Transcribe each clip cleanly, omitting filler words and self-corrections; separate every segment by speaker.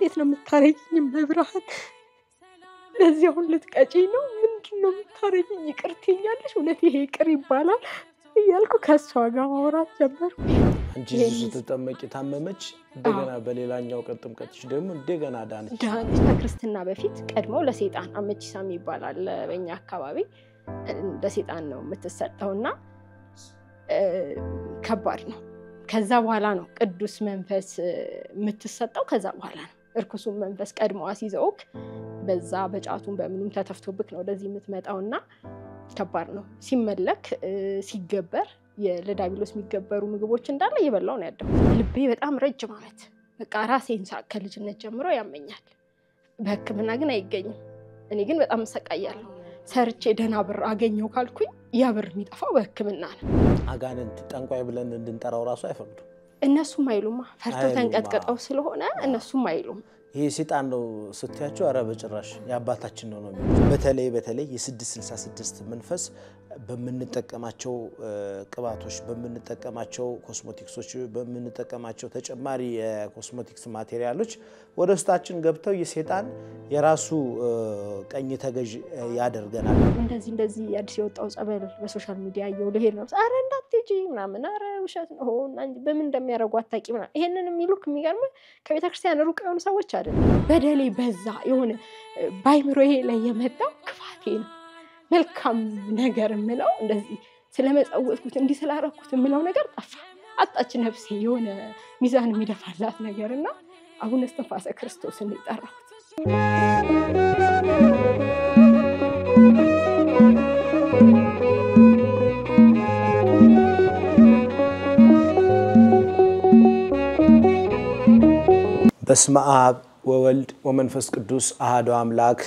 Speaker 1: እንዴት ነው የምታረጊኝ መብራን ለዚህ አሁን ልትቀጪ ነው ምንድነው የምታረጊኝ ይቅርትኛለሽ እውነት ይሄ ይቅር ይባላል እያልኩ ከሷ ጋር ማውራት ጀመርኩ
Speaker 2: አንቺ ስትጠመቂ ታመመች እንደገና በሌላኛው ቀጥምቀጥሽ ደግሞ እንደገና ዳነች
Speaker 1: ክርስትና በፊት ቀድሞ ለሰይጣን አመቺሳም ይባላል በእኛ አካባቢ ለሰይጣን ነው የምትሰጠውና ከባድ ነው ከዛ በኋላ ነው ቅዱስ መንፈስ የምትሰጠው ከዛ በኋላ ነው እርኩሱን መንፈስ ቀድሞ አሲዘውክ በዛ በጫቱን በምንም ተተፍቶብክ ነው ወደዚህ የምትመጣውና ከባድ ነው ሲመለክ ሲገበር ለዳቢሎስ የሚገበሩ ምግቦች እንዳለ ይበላው ነው ያደው ልቤ በጣም ረጅም አመት በቃ ራሴን ሳከ ልጅነት ጀምሮ ያመኛል በህክምና ግን አይገኝም እኔ ግን በጣም ሰቃያለሁ ሰርቼ ደና ብር አገኘው ካልኩኝ ያ ብር የሚጠፋው በህክምና ነው
Speaker 2: አጋንንት ጠንቋይ ብለን እንድንጠራው ራሱ አይፈቅዱ
Speaker 1: እነሱም አይሉማ ፈርተው ተንቀጥቀጠው ስለሆነ እነሱም አይሉም
Speaker 2: ይሄ ሰይጣን ነው ስትያቸው አረ በጭራሽ ያባታችን ነው ነው በተለይ የ666 መንፈስ በመንጠቀማቸው ቅባቶች በመንጠቀማቸው ኮስሞቲክሶች በመንጠቀማቸው ተጨማሪ የኮስሞቲክስ ማቴሪያሎች ወደ ውስጣችን ገብተው የሰይጣን የራሱ ቀኝ ተገዥ ያደርገናል
Speaker 1: እንደዚህ አዲስ የወጣው ጸበል በሶሻል ሚዲያ ይወለሄድ ነው አረ እንዳትጂ ምናምን አረ ውሸት ነው በምን እንደሚያረጉ አጣቂም ይሄንን የሚሉክ የሚገርም ከቤተክርስቲያን ሩቅ የሆኑ ሰዎች አይደል በደሌ በዛ የሆነ ባይምሮዬ ላይ የመጣው ክፋቴ ነው መልካም ነገር ምለው እንደዚህ ስለመጸወትኩት እንዲ ስላረኩት ምለው ነገር ጠፋ አጣች ነፍሴ የሆነ ሚዛን የሚደፋላት ነገርና አሁን እስተንፋሰ ክርስቶስን ይጠራሁት
Speaker 2: በስመ አብ ወወልድ ወመንፈስ ቅዱስ አሐዱ አምላክ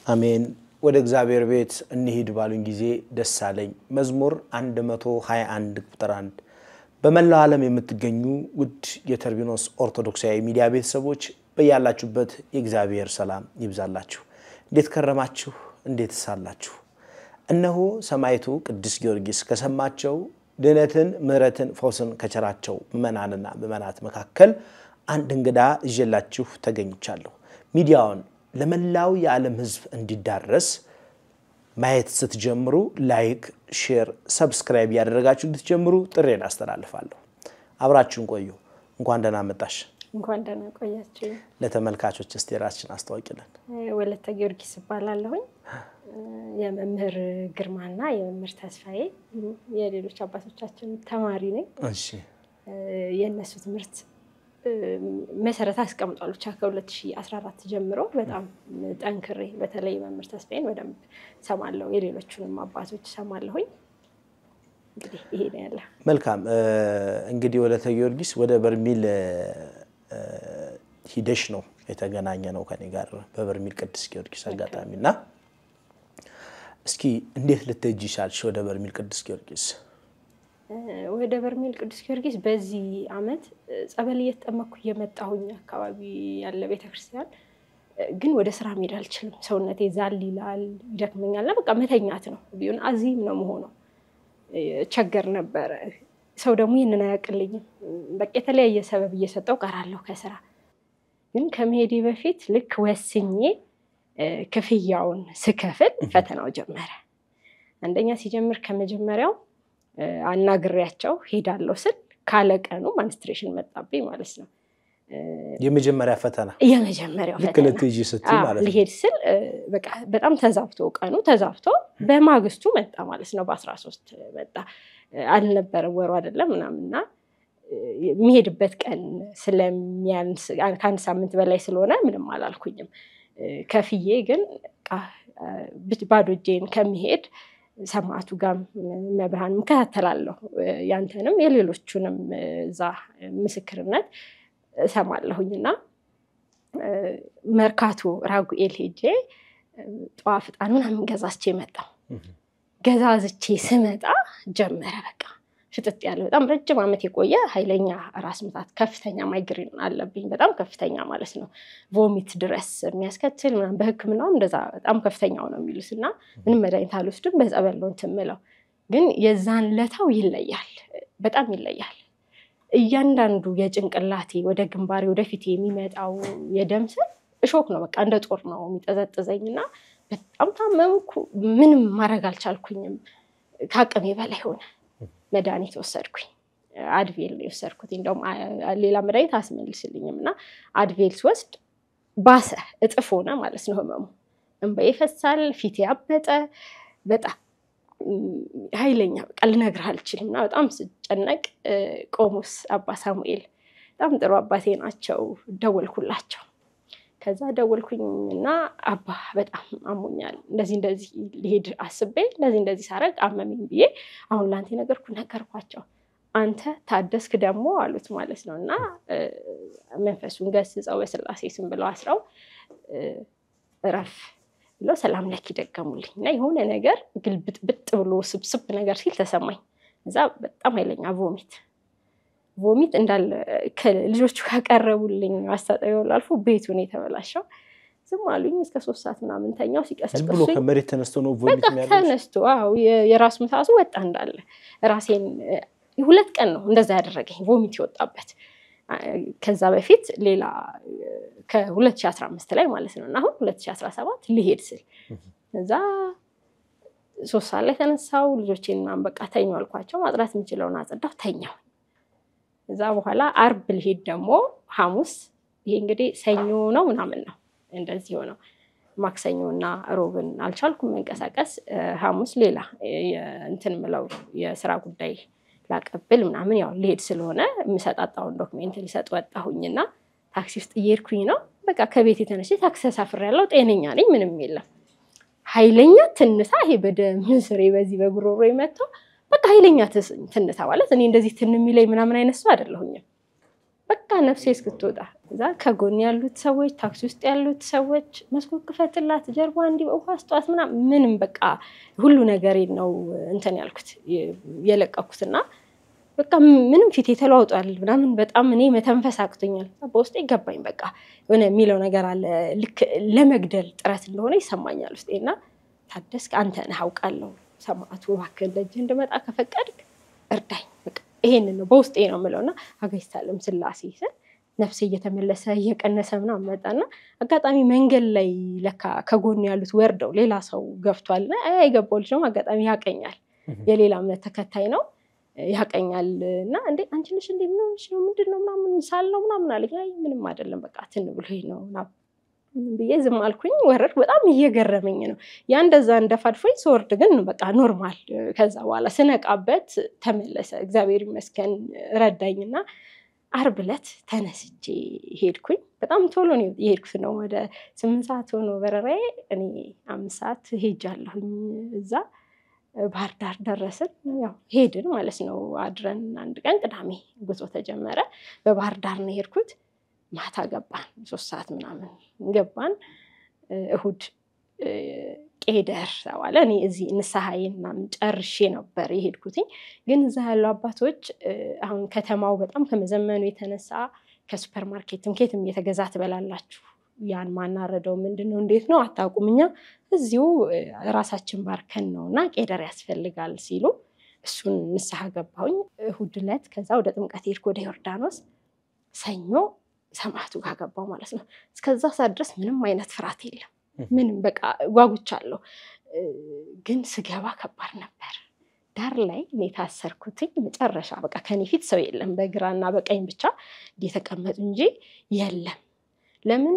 Speaker 2: አሜን ወደ እግዚአብሔር ቤት እንሂድ ባሉን ጊዜ ደስ አለኝ መዝሙር 121 ቁጥር 1 በመላው ዓለም የምትገኙ ውድ የተርቢኖስ ኦርቶዶክሳዊ ሚዲያ ቤተሰቦች በያላችሁበት የእግዚአብሔር ሰላም ይብዛላችሁ እንዴት ከረማችሁ እንዴት ሳላችሁ እነሆ ሰማይቱ ቅዱስ ጊዮርጊስ ከሰማቸው ድነትን ምህረትን ፈውስን ከቸራቸው ምእመናንና ምእመናት መካከል አንድ እንግዳ እየላችሁ ተገኝቻለሁ ሚዲያውን ለመላው የዓለም ህዝብ እንዲዳረስ ማየት ስትጀምሩ ላይክ ሼር ሰብስክራይብ ያደረጋችሁ እንድትጀምሩ ጥሬን አስተላልፋለሁ አብራችሁን ቆዩ እንኳን ደህና መጣሽ
Speaker 1: እንኳን ደህና ቆያችሁ
Speaker 2: ለተመልካቾች እስቲ ራስሽን አስተዋውቂልን
Speaker 1: ወለተ ጊዮርጊስ ይባላለሁኝ የመምህር ግርማና የመምህር ተስፋዬ የሌሎች አባቶቻችን ተማሪ ነኝ
Speaker 2: እሺ
Speaker 1: የነሱ ትምህርት መሰረት አስቀምጧል ብቻ ከ2014 ጀምሮ በጣም ጠንክሬ በተለይ መምህር ተስፋዬን በደንብ ሰማለሁ የሌሎቹንም አባቶች ሰማለሁኝ እንግዲህ ይሄ ነው ያለ
Speaker 2: መልካም እንግዲህ ወለተ ጊዮርጊስ ወደ በርሚል ሂደሽ ነው የተገናኘ ነው ከኔ ጋር በበርሚል ቅዱስ ጊዮርጊስ አጋጣሚና እስኪ እንዴት ልትጂ ቻልሽ ወደ በርሚል ቅዱስ ጊዮርጊስ
Speaker 1: ወደ በርሚል ቅዱስ ጊዮርጊስ በዚህ አመት ጸበል እየተጠመኩ የመጣሁኝ አካባቢ ያለ ቤተክርስቲያን ግን ወደ ስራ መሄድ አልችልም ሰውነቴ ዛል ይላል ይደክመኛልና በቃ መተኛት ነው ቢሆን አዚም ነው መሆነው ቸገር ነበር ሰው ደግሞ ይሄንን አያቅልኝም በቃ የተለያየ ሰበብ እየሰጠው ቀራለሁ ከስራ ግን ከመሄዴ በፊት ልክ ወስኜ ክፍያውን ስከፍል ፈተናው ጀመረ አንደኛ ሲጀምር ከመጀመሪያው አናግሬያቸው ሄዳለሁ ስል ካለቀኑ ማንስትሬሽን መጣብኝ ማለት ነው
Speaker 2: የመጀመሪያው ፈተና
Speaker 1: ልክ
Speaker 2: ለትጂ ስትይ ማለት ነው
Speaker 1: ልሄድ ስል በቃ በጣም ተዛብቶ ቀኑ ተዛብቶ በማግስቱ መጣ ማለት ነው በ13 መጣ አልነበረም ወሩ አይደለም ምናምንና የሚሄድበት ቀን ስለሚያንስ ከአንድ ሳምንት በላይ ስለሆነ ምንም አላልኩኝም ከፍዬ ግን ባዶ እጄን ከመሄድ ሰማቱ ጋር መብራን መከታተላለሁ ያንተንም የሌሎቹንም ዛ ምስክርነት ሰማለሁኝና መርካቶ ራጉኤል ሄጄ ጧፍ ጣን ምናምን ገዛዝቼ መጣሁ ገዛዝቼ ስመጣ ጀመረ በቃ ፍጥጥ ያለ በጣም ረጅም አመት የቆየ ኃይለኛ ራስ ምታት ከፍተኛ ማይግሬን አለብኝ በጣም ከፍተኛ ማለት ነው ቮሚት ድረስ የሚያስከትል ምናምን በህክምናው እንደዛ በጣም ከፍተኛው ነው የሚሉስና ምንም መድኃኒት አልወስድም በጸበል ነው እንትምለው ግን የዛን ለታው ይለያል በጣም ይለያል እያንዳንዱ የጭንቅላቴ ወደ ግንባሬ ወደፊት የሚመጣው የደም ስር እሾክ ነው በቃ እንደ ጦር ነው የሚጠዘጥዘኝና በጣም ታመምኩ ምንም ማድረግ አልቻልኩኝም ከአቅሜ በላይ ሆነ መድኃኒት ወሰድኩኝ አድቬል ወሰድኩት እንደውም ሌላ መድኃኒት አስመልስልኝምና አድቬል ወስድ ባሰ እጥፍ ሆነ ማለት ነው ህመሙ እንባዬ ይፈሳል ፊቴ ያበጠ በጣም ኃይለኛ በቃ ልነግርህ አልችልምና በጣም ስጨነቅ ቆሞስ አባ ሳሙኤል በጣም ጥሩ አባቴ ናቸው ደወልኩላቸው ከዛ ደወልኩኝና አባ በጣም አሞኛል እንደዚህ ሊሄድ አስቤ እንደዚህ ሳረግ አመመኝ ብዬ አሁን ላንተ ነገርኳቸው አንተ ታደስክ ደግሞ አሉት ማለት ነውና መንፈሱን ገስጸው በስላሴ ስም ብለው አስራው ረፍ ብለው ሰላም ለኪ ደገሙልኝና የሆነ ነገር ግልብጥብጥ ብሎ ስብስብ ነገር ሲል ተሰማኝ እዛ በጣም ኃይለኛ ቮሚት እንዳለ ከልጆቹ ካቀረቡልኝ አስተጣየው ላልፎ ቤቱን የተበላሸው ዝም አሉኝ እስከ 3 ሰዓት ምናምን ተኛው ሲቀሰቅሱኝ
Speaker 2: ብሎ ከመሬት ተነስቶ ነው ቮሚት የሚያደርገው
Speaker 1: ተነስቶ የራስ ምታቱ ወጣ እንዳለ ራሴን 2 ቀን ነው እንደዛ ያደረገኝ ቮሚት ይወጣበት ከዛ በፊት ሌላ ከ2015 ላይ ማለት ነውና አሁን 2017 ሊሄድ ስል እዛ 3 ሰዓት ላይ ተነሳው ልጆቼን በቃ ተኛው አልኳቸው ማጥራት የምችለውና አጸዳው ተኛው እዛ በኋላ አርብ ሊሄድ ደግሞ ሐሙስ ይሄ እንግዲህ ሰኞ ነው ምናምን ነው እንደዚህ ሆነው ማክሰኞና ሮብን አልቻልኩም መንቀሳቀስ ሐሙስ ሌላ እንትን ምለው የሥራ ጉዳይ ላቀብል ምናምን ያው ሊሄድ ስለሆነ ምሰጣጣውን ዶክመንት ሊሰጥ ወጣሁኝና ታክሲ ውስጥ እየሄድኩኝ ነው በቃ ከቤት የተነሽ ታክሲ ተሳፍሬያለሁ ጤነኛ ነኝ ምንም የለም ኃይለኛ ትንሳ ይሄ በደም ስሬ በዚህ በጉሮሮ ይመጣ በቃ ኃይለኛ ትንሳ ማለት እኔ እንደዚህ ትንሚለይ ምናምን አይነሱ አይደለሁኝም በቃ ነፍሴ እስክትወጣ እዛ ከጎን ያሉት ሰዎች ታክሲ ውስጥ ያሉት ሰዎች መስኮት ክፈትላት ጀርባ እንዲ ውሃ አስጧት ምንም በቃ ሁሉ ነገር ነው እንትን ያልኩት የለቀኩትና በቃ ምንም ፊቴ ተለዋውጧል ምናምን በጣም እኔ መተንፈስ አቅቶኛል በውስጤ ገባኝ በቃ የሆነ የሚለው ነገር አለ ልክ ለመግደል ጥረት እንደሆነ ይሰማኛል ውስጤና ታደስክ አንተ ነህ አውቃለሁ ሰማዕቱ እባክህ እንደዚህ እንደመጣ ከፈቀድክ እርዳኝ በቃ ይሄንን ነው በውስጤ ነው የምለውና አገይታለም ስላሴ ነፍሴ እየተመለሰ እየቀነሰ ምናምን መጣና አጋጣሚ መንገል ላይ ለካ ከጎን ያሉት ወርደው ሌላ ሰው ገፍቷልና አይገባው ልጅ ነው አጋጣሚ ያቀኛል የሌላ እምነት ተከታይ ነው ያቀኛልና እንዴ አንቺ ነሽ እንዴ ምንድነው ምናምን ሳልነው ምናምን አለኝ አይ ምንም አይደለም በቃ ትንብሎኝ ነውና ብዬ ዝም አልኩኝ ወረድኩ በጣም እየገረመኝ ነው ያ እንደዛ እንደፋድፎኝ ስወርድ ግን በቃ ኖርማል ከዛ በኋላ ስነቃበት ተመለሰ እግዚአብሔር ይመስገን ረዳኝና አርብ ዕለት ተነስቼ ሄድኩኝ በጣም ቶሎ ነው የሄድኩት ነው ወደ 8 ሰዓት ሆኖ በረራዬ እኔ 5 ሰዓት ሄጃለሁኝ እዛ ባህር ዳር ደረስን ያው ሄድን ማለት ነው አድረን አንድ ቀን ቅዳሜ ጉዞ ተጀመረ በባህር ዳር ነው ሄድኩት ማታ ገባን 3 ሰዓት ምናምን ገባን እሁድ ቄደር ተባለ እኔ እዚህ ንስሐዬን ምናምን ጨርሼ ነበር የሄድኩትኝ ግን እዛ ያለው አባቶች አሁን ከተማው በጣም ከመዘመኑ የተነሳ ከሱፐርማርኬትም ከየትም እየተገዛ ትበላላችሁ ያን ማናረደው ምንድነው እንዴት ነው አታውቁምኛ እዚሁ ራሳችን ባርከን ነውና ቄደር ያስፈልጋል ሲሉ እሱን ንስሐ ገባሁኝ እሁድ ዕለት ከዛ ወደ ጥምቀት ሄድኩ ወደ ዮርዳኖስ ሰኞ ሰማዕቱ ጋር ገባው ማለት ነው እስከዛ ሰዓት ድረስ ምንም አይነት ፍርሃት የለም ምንም በቃ ጓጉቻለሁ ግን ስገባ ከባድ ነበር ዳር ላይ እኔ ታሰርኩትኝ መጨረሻ በቃ ከኔ ፊት ሰው የለም በግራና በቀኝ ብቻ እየተቀመጡ እንጂ የለም ለምን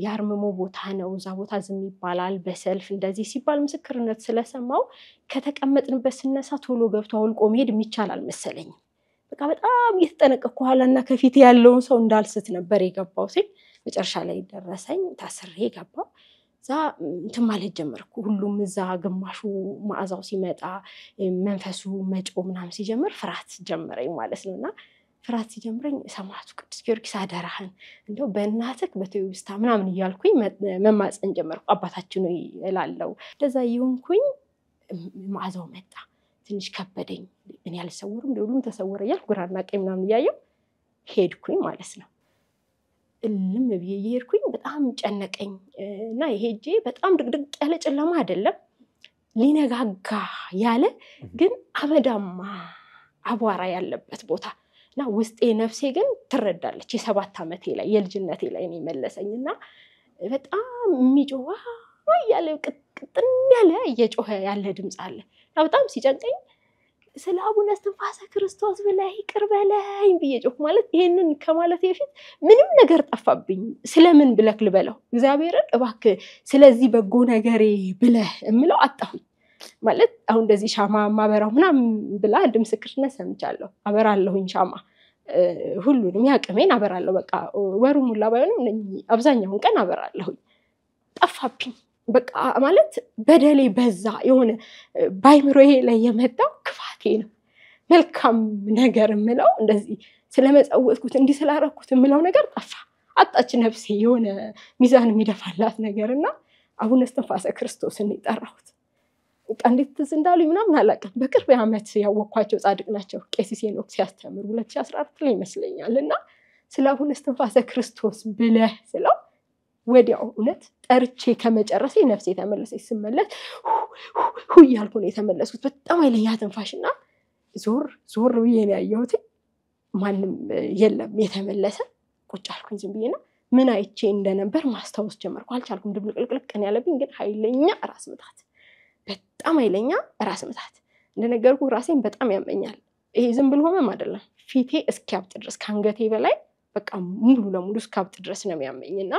Speaker 1: ያርመሞ ቦታ ነው እዛ ቦታ ዝም ይባላል በሰልፍ እንደዚህ ሲባል ምስክርነት ስለሰማው ከተቀመጥንበት ስነሳ ቶሎ ገብቶ አውልቆ መሄድ የሚቻላል መሰለኝ በቃ በጣም እየተጠነቀቅኩ ኋላና ከፊት ያለውን ሰው እንዳልስት ነበር የገባው ሲል መጨረሻ ላይ ደረሰኝ ታስሬ ገባው ዛ እንትን ማለት ጀመርኩ ሁሉም እዛ ግማሹ ማዕዛው ሲመጣ መንፈሱ መጮ ምናምን ሲጀምር ፍርሃት ጀመረኝ ማለት ነውና ፍርሃት ሲጀምረኝ ሰማዕቱ ቅዱስ ጊዮርጊስ አደራህን እንደው በእናትህ በትውስታ ምናምን እያልኩኝ መማፀን ጀመርኩ አባታችን ነው እላለሁ እንደዛ ይሁንኩኝ ማዕዛው መጣ ትንሽ ከበደኝ እኔ አልሰወርም ሁሉም ተሰወረ እያልኩ ግራና ቀኝ ምናምን እያየሁ ሄድኩኝ ማለት ነው እልም ብዬ ሄድኩኝ በጣም ጨነቀኝ እና ሄጄ በጣም ድቅድቅ ያለ ጨለማ አይደለም ሊነጋጋ ያለ ግን አመዳማ አቧራ ያለበት ቦታ እና ውስጤ ነፍሴ ግን ትረዳለች የ7 ዓመቴ ላይ የልጅነቴ ላይ ነው መለሰኝና በጣም የሚጮህ ያለ ቅጥን ያለ እየጮኸ ያለ ድምጽ አለ በጣም ሲጨንቀኝ ስለ አቡነ እስትንፋሰ ክርስቶስ ብለህ ይቅር በለኝ ብዬ ጮህ ማለት ይሄንን ከማለት በፊት ምንም ነገር ጠፋብኝ ስለምን ብለክ ልበለው እግዚአብሔርን እባክህ ስለዚህ በጎ ነገሬ ብለህ እምለው አጣሁኝ ማለት አሁን እንደዚህ ሻማ ማበራው ምናምን ብላ አንድ ምስክርነት ሰምቻለሁ አበራለሁኝ ሻማ ሁሉንም ያቀመን አበራለሁ በቃ ወሩ ሙላ ባይሆንም አብዛኛውን ቀን አበራለሁኝ ጠፋብኝ በቃ ማለት በደሌ በዛ የሆነ ባይምሮዬ ላይ የመጣው ክፋቴ ነው መልካም ነገር ምለው እንደዚህ ስለመጸወትኩት እንዲ ስላረኩት ምለው ነገር ጠፋ አጣች ነፍሴ የሆነ ሚዛን የሚደፋላት ነገርና አቡነ እስትንፋሰ ክርስቶስን ይጠራሁት እንዴት ተዝንዳሉኝ ምናምን አላቀም በቅርብ ዓመት ያወኳቸው ጻድቅ ናቸው ቄስ ሄኖክ ሲያስተምሩ 2014 ላይ ይመስለኛልና ስለ አቡነ እስትንፋሰ ክርስቶስ ብለህ ስለው ወዲያው እውነት ጠርቼ ከመጨረሴ ነፍሴ ተመለሰች ስመለስ ያልኩ ነው የተመለስኩት በጣም ኃይለኛ ትንፋሽና ዞር ብዬ ነው ያየሁት ማንም የለም የተመለሰ ቁጭ አልኩኝ ዝም ብዬና ምን አይቼ እንደነበር ማስታወስ ጀመርኩ አልቻልኩም ድብልቅልቅ ነው ያለብኝ ግን ኃይለኛ ራስ ምታት በጣም ኃይለኛ ራስ ምታት እንደነገርኩ ራሴን በጣም ያመኛል ይሄ ዝም ብሎ ህመም አይደለም ፊቴ እስኪያብጥ ድረስ ካንገቴ በላይ በቃ ሙሉ ለሙሉ እስኪያብጥ ድረስ ነው የሚያመኝና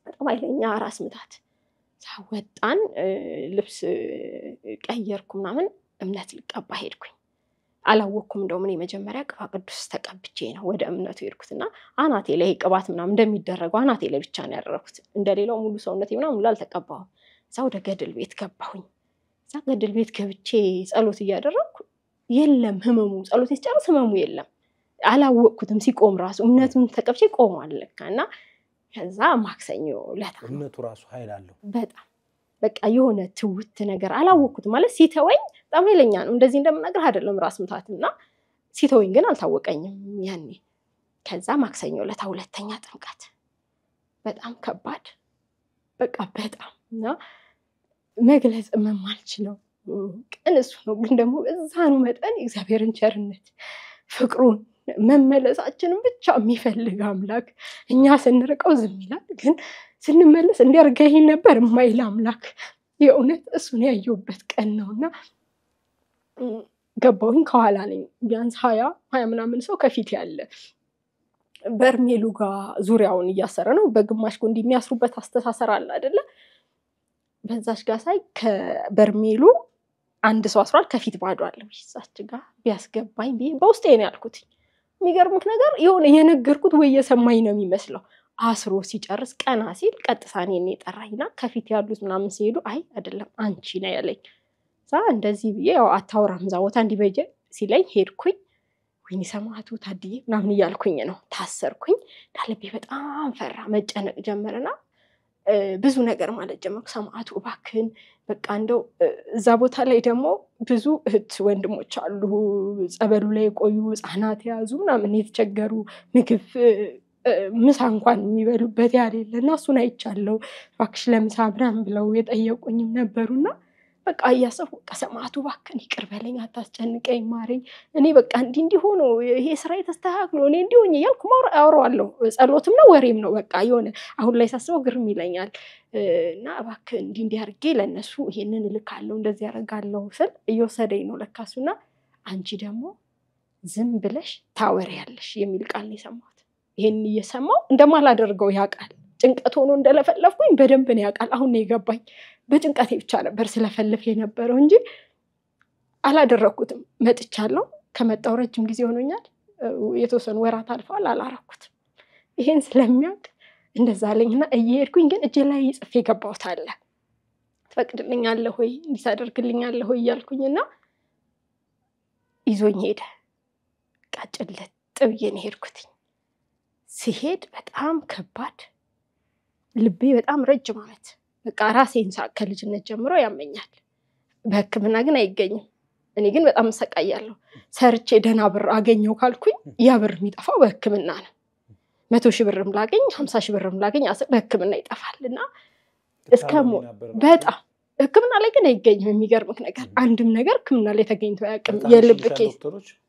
Speaker 1: በጣም ኃይለኛ ራስ ምታት ሳወጣን ልብስ ቀየርኩ ምናምን እምነት ልቀባ ሄድኩኝ አላወኩም እንደው ምን መጀመሪያ ቅባ ቅዱስ ተቀብቼ ነው ወደ እምነቱ ሄድኩትና አናቴ ላይ ቅባት ምናምን እንደሚደረገው አናቴ ላይ ብቻ ነው ያደረኩት እንደሌላው ሙሉ ሰውነቴ ምናምን አልተቀባሁም ዛው ወደ ገድል ቤት ገባሁኝ ዛ ገድል ቤት ገብቼ ጸሎት እያደረኩ የለም ህመሙ ጸሎት ሲጨርስ ህመሙ የለም አላወቅኩትም ሲቆም ራሱ እምነቱን ተቀብቼ ቆሟል ለካና ከዛ ማክሰኞ ለታ
Speaker 2: እምነቱ ራሱ ኃይል አለው
Speaker 1: በጣም በቃ የሆነ ትውት ነገር አላወቅኩትም ማለት ሲተወኝ በጣም ኃይለኛ ነው እንደዚህ እንደምናገር አይደለም ራስ ምታትና ሲተወኝ ግን አልታወቀኝም ያኔ ከዛ ማክሰኞ ለታ ሁለተኛ ጥምቀት በጣም ከባድ በቃ በጣም እና መግለጽ የማልችለው ቀን እሱ ነው ግን ደግሞ በዛኑ መጠን እግዚአብሔርን ቸርነት ፍቅሩን መመለሳችንን ብቻ የሚፈልግ አምላክ እኛ ስንርቀው ዝም ይላል ግን ስንመለስ እንዲያርገኝ ነበር የማይል አምላክ የእውነት እሱን ያየሁበት ቀን ነውና ገባሁኝ ከኋላ ነኝ ቢያንስ 20 ምናምን ሰው ከፊት ያለ በርሜሉ ጋር ዙሪያውን እያሰረ ነው በግማሽ ጎን እንደሚያስሩበት አስተሳሰር አለ አይደለ በዛሽ ጋር ሳይ ከበርሜሉ አንድ ሰው አስሯል ከፊት ባዶ አለ ይሳች ጋር ቢያስገባኝ በውስጤ ነው ያልኩት የሚገርምክ ነገር የሆነ የነገርኩት ወይ የሰማኝ ነው የሚመስለው አስሮ ሲጨርስ ቀና ሲል ቀጥታ እኔን የጠራኝና ከፊት ያሉት ምናምን ሲሄዱ አይ አይደለም አንቺ ነው ያለኝ ዛ እንደዚህ ብዬ ያው አታውራም ዛወታ እንዲበጀ ሲለኝ ሄድኩኝ ወይኔ ሰማዕቱ ታድዬ ምናምን እያልኩኝ ነው ታሰርኩኝ ዳለቤ በጣም ፈራ መጨነቅ ጀመረና ብዙ ነገር ማለት ጀመርኩ ሰማዕቱ እባክህን በቃ እንደው እዛ ቦታ ላይ ደግሞ ብዙ እህት ወንድሞች አሉ ጸበሉ ላይ ቆዩ ህፃናት ያዙ ምናምን የተቸገሩ ምግብ ምሳ እንኳን የሚበሉበት ያለና እሱን አይቻለው እባክሽ ለምሳ ምናምን ብለው የጠየቁኝም ነበሩና በቃ ያሰፉ ሰማዕቱ እባክህን ይቅር በለኝ አታስጨንቀኝ ማረኝ እኔ በቃ እንዲህ ሆኖ ይሄ ስራ ተስተካክሎ እኔ እንዲሆኝ ያልኩ አወራዋለሁ ጸሎትም ነው ወሬም ነው በቃ የሆነ አሁን ላይ ሳስበው ግርም ይለኛል እና እባክህ እንዲህ አድርጌ ለነሱ ይሄንን ልካለው እንደዚህ ያረጋለው ስል እየወሰደኝ ነው ለካሱና አንቺ ደግሞ ዝም ብለሽ ታወሪያለሽ የሚል ቃል ነው የሰማሁት ይሄን እየሰማው እንደማላደርገው ያቃል ጭንቀት ሆኖ እንደለፈለፍኩኝ በደንብ ነው ያቃል አሁን ነው የገባኝ በጭንቀቴ ብቻ ነበር ስለፈልፍ የነበረው እንጂ አላደረኩትም መጥቻለሁ ከመጣው ረጅም ጊዜ ሆኖኛል የተወሰኑ ወራት አልፈዋል አላረኩትም ይሄን ስለሚያውቅ እንደዛ አለኝና እየሄድኩኝ ግን እጄ ላይ ጽፌ ገባሁት አለ ትፈቅድልኛለህ ሆይ እንዲሳደርግልኛለህ ሆይ ያልኩኝና ይዞኝ ሄደ ቃጭለት ጥብዬን ሄድኩት ሲሄድ በጣም ከባድ ልቤ በጣም ረጅም አመት በቃ ራሴን ሳከልጅነት ጀምሮ ያመኛል በህክምና ግን አይገኝም እኔ ግን በጣም ሰቃያለሁ ሰርቼ ደና ብር አገኘው ካልኩኝ ያ ብር የሚጠፋው በህክምና ነው 100,000 ብርም ላገኝ 50,000 ብርም ላገኝ በህክምና ይጠፋልና እስከሞ በጣም ህክምና ላይ ግን አይገኝም የሚገርምክ ነገር አንድም ነገር ህክምና ላይ ተገኝቶ ያቀም የልብ ኬስ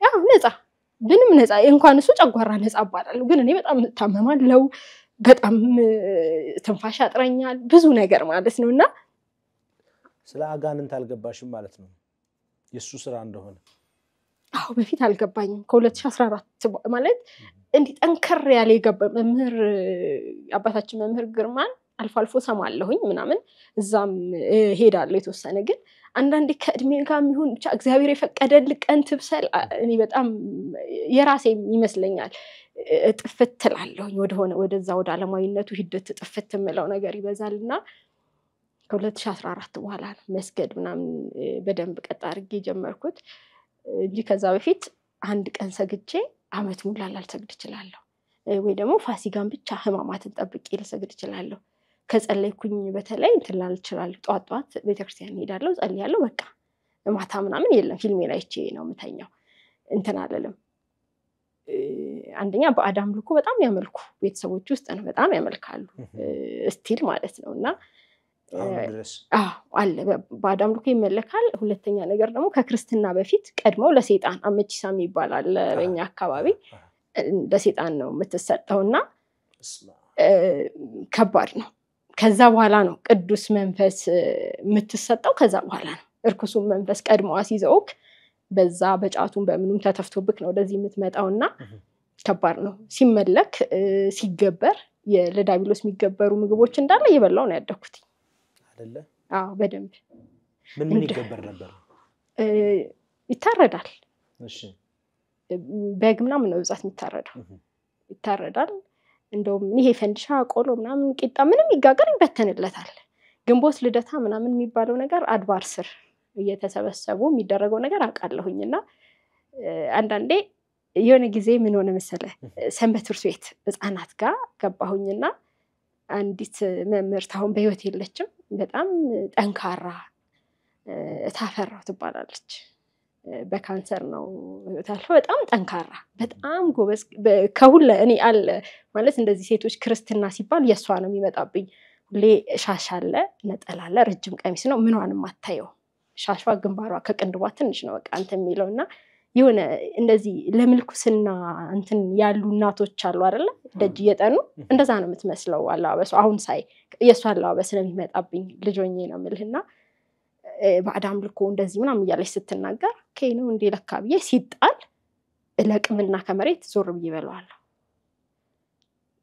Speaker 1: ያው ነፃ ምንም ነፃ እንኳን እሱ ጨጓራ ነፃ አባላለሁ ግን እኔ በጣም ታመማለሁ በጣም ትንፋሽ ያጥረኛል ብዙ ነገር ማለት ነውና
Speaker 2: ስለ አጋንንት አልገባሽም ማለት ነው የሱ ስራ እንደሆነ
Speaker 1: አው በፊት አልገባኝም ከ2014 ማለት እንዲ ጠንከር ያለ የገባ መምህር አባታችን መምህር ግርማን አልፎ ሰማለሁኝ ምናምን እዛም ሄዳለሁ የተወሰነ ግን አንዳንዴ ከእድሜ ጋር ይሁን ብቻ እግዚአብሔር የፈቀደልኝ ቀን ትብሰል እኔ በጣም የራሴ ይመስለኛል ጥፍትላለሁኝ ወደዛ ወደ ዓለማዊነቱ ሂደት ጥፍትምለው ነገር ይበዛልና ከ2014 በኋላ መስገድ ምናምን በደንብ ቀጥ አድርጌ ጀመርኩት እንጂ ከዛ በፊት አንድ ቀን ሰግጄ አመት ሙሉ ላልሰግድ እችላለሁ ወይ ደግሞ ፋሲካን ብቻ ህማማትን ጠብቄ ልሰግድ እችላለሁ ከጸለይኩኝ በተለይ እንትን ላል እችላለሁ ጧት ቤተክርስቲያን ሄዳለሁ ጸልያለሁ በቃ ማታ ምናምን የለም ፊልሜ ላይ እቺ ነው መተኛው እንትን አለለም አንደኛ በአዳም ልኮ በጣም ያመልኩ ቤተሰቦች ውስጥ ነው በጣም ያመልካሉ ስቲል ማለት ነውና አለ በአዳም ልኮ ይመለካል ሁለተኛ ነገር ደግሞ ከክርስትና በፊት ቀድመው ለሰይጣን አመቺሳም ይባላል በእኛ አካባቢ ለሰይጣን ነው የምትሰጠውና ከባድ ነው ከዛ በኋላ ነው ቅዱስ መንፈስ የምትሰጠው ከዛ በኋላ ነው እርኩሱ መንፈስ ቀድሞ አሲዘውክ በዛ በጫቱን በምንም ተተፍቶብክ ነው ወደዚህ የምትመጣውና ከባድ ነው ሲመለክ ሲገበር ለዳቢሎስ የሚገበሩ ምግቦች እንዳለ ይበላው ነው ያደኩት
Speaker 2: አይደለ
Speaker 1: አዎ በደንብ
Speaker 2: ምን ይገበር ነበር
Speaker 1: ይታረዳል
Speaker 2: እሺ
Speaker 1: በግምና ምን ነው ብዛት ይታረዳል እንደውም ይሄ ፈንዲሻ ቆሎ ምናምን ቂጣ ምንም ይጋገር ይበተንለታል ግንቦት ልደታ ምናምን የሚባለው ነገር አድባር ስር እየተሰበሰቡ የሚደረገው ነገር አቃለሁኝና አንዳንዴ የሆነ ጊዜ ምን ሆነ መሰለ ሰንበት ትምህርት ቤት ህፃናት ጋር ገባሁኝና አንዲት መምህር ታውን በህይወት የለችም በጣም ጠንካራ ታፈራው ትባላለች በካንሰር ነው ታልፈ በጣም ጠንካራ በጣም ጎበዝ ከሁሉ እኔ አለ ማለት እንደዚህ ሴቶች ክርስትና ሲባል የሷ ነው የሚመጣብኝ ሁሌ ሻሻለ ነጠላለ ረጅም ቀሚስ ነው ምንዋንም አታየው ሻሽዋ ግንባሯ ከቅንድቧ ትንሽ ነው በቃ አንተ የሚለውና የሆነ እንደዚህ ለምልኩስና እንትን ያሉ እናቶች አሉ አይደለ ደጅ እየጠኑ እንደዛ ነው የምትመስለው አላበሱ አሁን ሳይ የሷ አላበስ ስለሚመጣብኝ ልጆኜ ነው ምልህና ባዳም ልኮ እንደዚህ ምናምን ያለች ስትናገር ከይነው እንደ ለካብዬ ሲጣል ለቅምና ከመሬት ዞር ብይበላዋል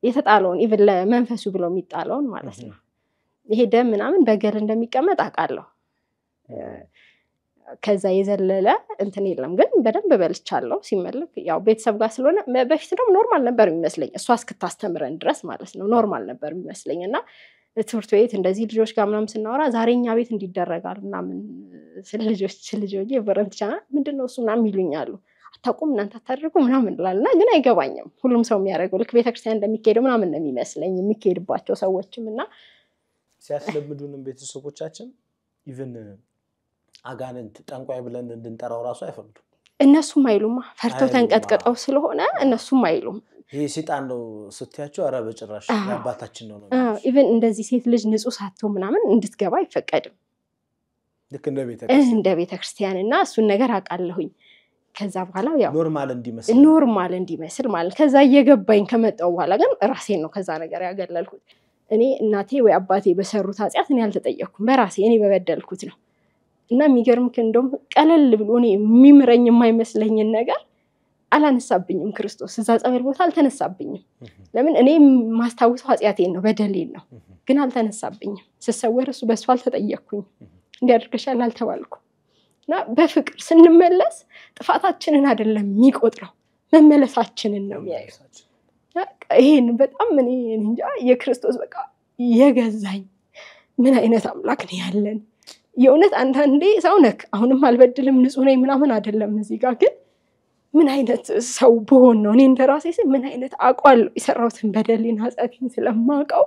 Speaker 1: የተጣለውን ኢቭን ለመንፈሱ ብሎ የሚጣለውን ማለት ነው ይሄ ደም ምናምን በገል እንደሚቀመጥ አቃለሁ ከዛ የዘለለ እንትን የለም ግን በደንብ በልቻለሁ ሲመለክ ያው ቤተሰብ ጋር ስለሆነ በፊት ደግሞ ኖርማል ነበር የሚመስለኝ እሷ እስክታስተምረን ድረስ ማለት ነው ኖርማል ነበር የሚመስለኝና ትምህርት ቤት እንደዚህ ልጆች ጋር ምናምን ስናወራ ዛሬኛ ቤት እንዲደረጋልና ምን ስለልጆች የበረንትቻና ምንድነው እሱ ምናምን ይሉኛሉ አታውቁም እናንተ አታደርጉ ምናምን እንላልና ግን አይገባኝም ሁሉም ሰው የሚያደርገው ልክ ቤተክርስቲያን እንደሚካሄደው ምናምን ነው የሚመስለኝ የሚካሄድባቸው ሰዎችምና
Speaker 2: ሲያስለምዱንም ቤተሰቦቻችን ኢቭን አጋንንት ጠንቋይ ብለን እንድንጠራው ራሱ አይፈቅዱ
Speaker 1: እነሱም አይሉማ ፈርተው ተንቀጥቀጠው ስለሆነ እነሱም አይሉም
Speaker 2: ይሄ ሰይጣን ነው ስትያቸው አረ በጭራሽ ያባታችን ነው
Speaker 1: ኢቭን እንደዚህ ሴት ልጅ ንጹህ ሳትሆን ምናምን እንድትገባ አይፈቀድም
Speaker 2: ልክ እንደ
Speaker 1: ቤተክርስቲያንና እሱን ነገር አቃለሁኝ ከዛ በኋላ ያው
Speaker 2: ኖርማል
Speaker 1: እንዲመስል ማለት ከዛ እየገባኝ ከመጣው በኋላ ግን ራሴን ነው ከዛ ነገር ያገለልኩት እኔ እናቴ ወይ አባቴ በሰሩት ኃጢያት እኔ አልተጠየቅኩም በራሴ እኔ በበደልኩት ነው እና የሚገርምክ እንደውም ቀለል ብሎ እኔ የሚምረኝ የማይመስለኝ ነገር አላነሳብኝም ክርስቶስ እዛ ጸበል ቦታ አልተነሳብኝም ለምን እኔ ማስተዋወስ ኃጢያቴን ነው በደሌን ነው ግን አልተነሳብኝም ስሰወር እሱ በሱ አልተጠየቅኩኝ እንዲያደርገሻል አልተባልኩም እና በፍቅር ስንመለስ ጥፋታችንን አይደለም የሚቆጥረው መመለሳችንን ነው የሚያየው ይሄን በጣም እኔ እንጃ የክርስቶስ በቃ የገዛኝ ምን አይነት አምላክ ነው ያለን የእውነት አንዳንዴ ሰው ነክ አሁንም አልበድልም ንጹህ ነኝ ምናምን አይደለም እዚህ ጋር ግን ምን አይነት ሰው በሆነ ነው እኔ እንደራሴ ምን አይነት አቋል ይሰራውትን በደሌን ኃጢአቴን ስለማውቀው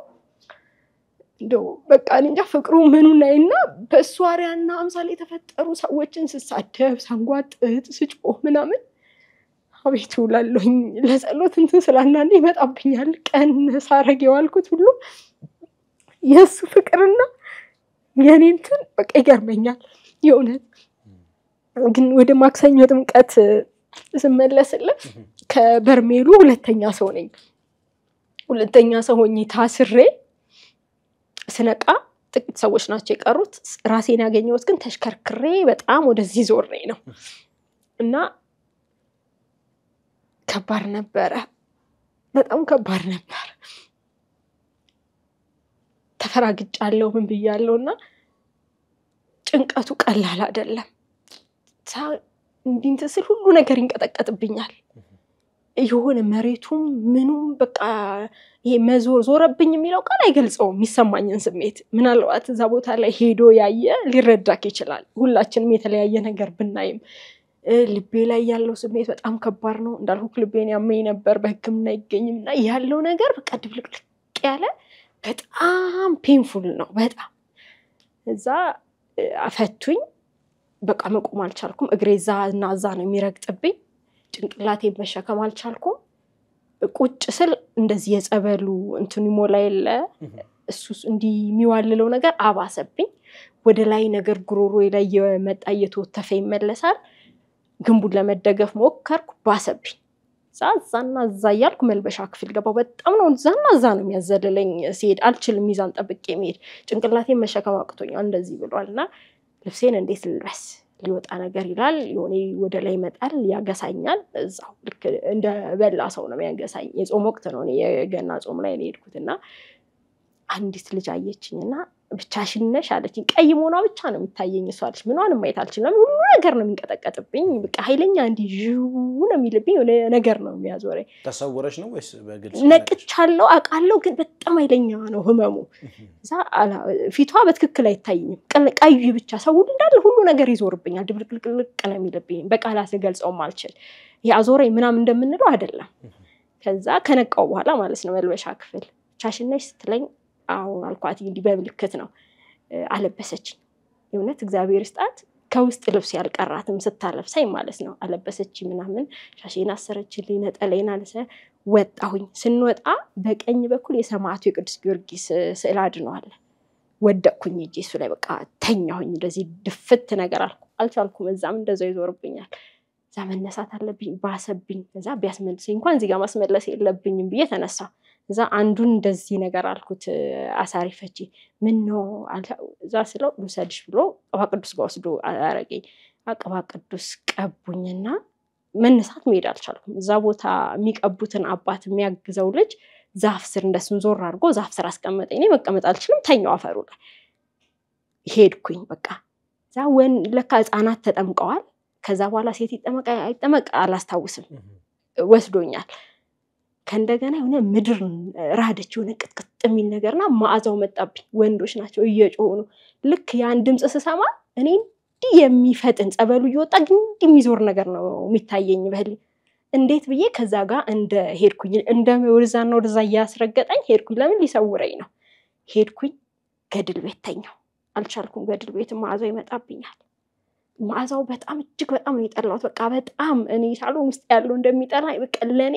Speaker 1: እንደው በቃ እንጃ ፍቅሩ ምኑን ነውና በሷሪያና አምሳሌ የተፈጠሩ ሰዎችን ስሳደብ ሳንጓጥጥ ስጮህ ምናምን አቤቱ ላለኝ ለጸሎት እንትን ስላናንዴ ይመጣብኛል ቀን ሳረግ የዋልኩት ሁሉ የሱ ፍቅርና የኔ እንትን በቃ ይገርመኛል የእውነት ግን ወደ ማክሰኞ ጥምቀት ስመለስልህ ከበርሜሉ ሁለተኛ ሰው ነኝ ሁለተኛ ሰው ሆኜ ታስሬ ስነቃ ጥቂት ሰዎች ናቸው የቀሩት ራሴን ያገኘሁት ግን ተሽከርክሬ በጣም ወደዚህ ዞር ነው እና ከባድ ነበር በጣም ከባድ ነበር ተፈራግጫለሁ ምን ብያለሁና ጭንቀቱ ቀላል አይደለም እንዲንተስል ሁሉ ነገር ይንቀጠቀጥብኛል ይሁን መሬቱም ምኑም በቃ ይሄ መዞር ዞረብኝ የሚለው ቃል አይገልጸውም የሚሰማኝን ስሜት ምናልባት እዛ ቦታ ላይ ሄዶ ያየ ሊረዳክ ይችላል ሁላችንም የተለያየ ነገር ብናይም ልቤ ላይ ያለው ስሜት በጣም ከባድ ነው እንዳልኩ ልቤን ያመኝ ነበር በህክምና ይገኝምና ያለው ነገር በቃ ድብልቅልቅ ያለ በጣም ፔንፉል ነው በጣም እዛ አፈቱኝ በቃ መቆም አልቻልኩም እግሬዛ እና ዛ ነው የሚረግጥብኝ ጭንቅላቴ መሸከም አልቻልኩም ቁጭ ስል እንደዚህ የጸበሉ እንትን ይሞላይለ እሱስ እንዲ የሚዋልለው ነገር አባሰብኝ ወደ ላይ ነገር ጉሮሮ ላይ የመጣ እየተወተፈ ይመለሳል ግንቡን ለመደገፍ ሞከርኩ ባሰብኝ ዛዛና ዛያልኩ መልበሻ ክፍል ገባው በጣም ነው ዛዛ ነው የሚያዘለለኝ ሲሄድ አልችልም ሚዛን ጠብቄ መሄድ ጭንቅላቴ መሸከም አቅቶኛል እንደዚህ ብሏልና ልብሴን እንዴት ልልበስ ሊወጣ ነገር ይላል ይሆኔ ወደ ላይ መጣል ያገሳኛል እዛው ልክ እንደ በላ ሰው ነው የሚያገሳኝ የጾም ወቅት ነው የገና ጾም ላይ ሄድኩትና አንዲት ልጅ አየችኝና ብቻሽን ነሽ አለችኝ ቀይ ሞና ብቻ ነው የሚታየኝ እሷ አለች ምንዋንም ማየት አልችልም ሁሉ ነገር ነው የሚንቀጠቀጥብኝ በቃ ኃይለኛ እንዲ ጅው ነው የሚልብኝ ነገር ነው የሚያዞረኝ
Speaker 2: ተሰውረሽ ነው ወይስ በግልጽ
Speaker 1: ነቅቻለሁ አቃለሁ ግን በጣም ኃይለኛ ነው ህመሙ እዛ ፊቷ በትክክል አይታየኝም ቀይ ብቻ ሰው እንዳለ ሁሉ ነገር ይዞርብኛል ድብልቅልቅ ነው የሚልብኝ በቃላት ልገልጸው ማልችል ያዞረኝ ምናም እንደምንለው አይደለም ከዛ ከነቃው በኋላ ማለት ነው መልበሻ ክፍል ብቻሽን ነሽ ስትለኝ አሁን አልኳት እንዲ በምልክት ነው አለበሰችኝ የእውነት እግዚአብሔር ይስጣት ከውስጥ ልብስ ያልቀራትም ስታለብሰኝ ማለት ነው አለበሰችኝ ምናምን ሻሽን አሰረችልኝ ነጠለይና ለሰ ወጣሁኝ ስንወጣ በቀኝ በኩል የሰማዕቱ የቅዱስ ጊዮርጊስ ስዕል አድኗል ወደቅኩኝ እጄ እሱ ላይ በቃ ተኛሁኝ እንደዚህ ድፍት ነገር አልቻልኩም እዛም እንደዛው ይዞርብኛል እዛ መነሳት አለብኝ ባሰብኝ እዛ ቢያስመልሰኝ እንኳን እዚህ ጋር ማስመለስ የለብኝም ብዬ ተነሳ እዛ አንዱን እንደዚህ ነገር አልኩት አሳሪፈቺ ምን ነው እዛ ስለው ልሰድሽ ብሎ ቅባ ቅዱስ ጋር ወስዶ አረገኝ ቅባ ቅዱስ ቀቡኝና መነሳት መሄድ አልቻልኩም እዛ ቦታ የሚቀቡትን አባት የሚያግዘው ልጅ ዛፍ ስር እንደሱን ዞር አድርጎ ዛፍ ስር አስቀመጠኝ እኔ መቀመጥ አልችልም ተኛው አፈሩ ላይ ሄድኩኝ በቃ እዛ ለካ ህፃናት ተጠምቀዋል ከዛ በኋላ ሴት ይጠመቅ አላስታውስም ወስዶኛል ከእንደገና የሆነ ምድር ራደች የሆነ ቅጥቅጥ የሚል ነገርና ማአዛው መጣብኝ ወንዶች ናቸው እየጮሁ ነው ልክ ያን ድምጽ ስሰማ እኔ እንዲ የሚፈጥን ጸበሉ እየወጣ ግን የሚዞር ነገር ነው የሚታየኝ በህሊ እንዴት ብዬ ከዛ ጋር እንደ ሄድኩኝ እንደ ወርዛና ወርዛ ያስረገጠኝ ሄድኩኝ ለምን ሊሰውረኝ ነው ሄድኩኝ ገድል ቤት ተኛው አልቻልኩም ገድል ቤት ማአዛው ይመጣብኛል ማአዛው በጣም እጅግ በጣም ነው የጠላሁት በቃ በጣም እኔ ሳሎን ውስጥ ያለው እንደሚጠላኝ በቃ ለኔ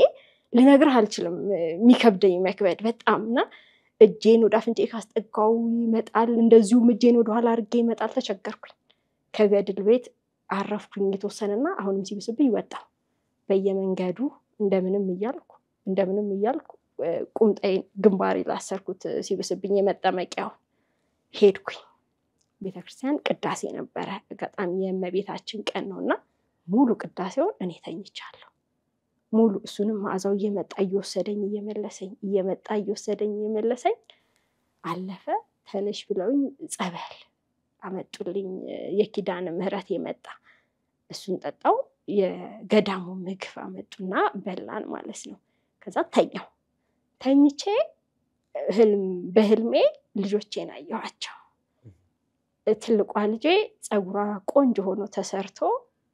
Speaker 1: ልነግርህ አልችልም የሚከብደኝ መክበድ በጣምና እጄን ወደ አፍንጬ ካስጠጋው ይመጣል እንደዚሁ እጄን ወደ ኋላ አርጌ ይመጣል ተቸገርኩኝ ከገድል ቤት አረፍኩኝ የተወሰነና አሁንም ሲብስብኝ ወጣሁ በየመንገዱ እንደምንም እያልኩ ቁምጣዬን ግንባሬ ላሰርኩት ሲብስብኝ የመጠመቂያው ሄድኩኝ ቤተክርስቲያን ቅዳሴ ነበረ አጋጣሚ የእመቤታችን ቀን ነውና ሙሉ ቅዳሴውን እኔ ተኝቻለሁ ሙሉ እሱንም ማአዛው እየመጣ እየወሰደኝ እየመለሰኝ አለፈ ተነሽ ብለውኝ ጸበል አመጡልኝ የኪዳነ ምህረት የመጣ እሱን ጠጣው የገዳሙ ምግብ አመጡና በላን ማለት ነው ከዛ ተኝቼ በህልሜ ልጆቼን አየኋቸው ትልቋ ልጄ ጸጉሯ ቆንጆ ሆኖ ተሰርቶ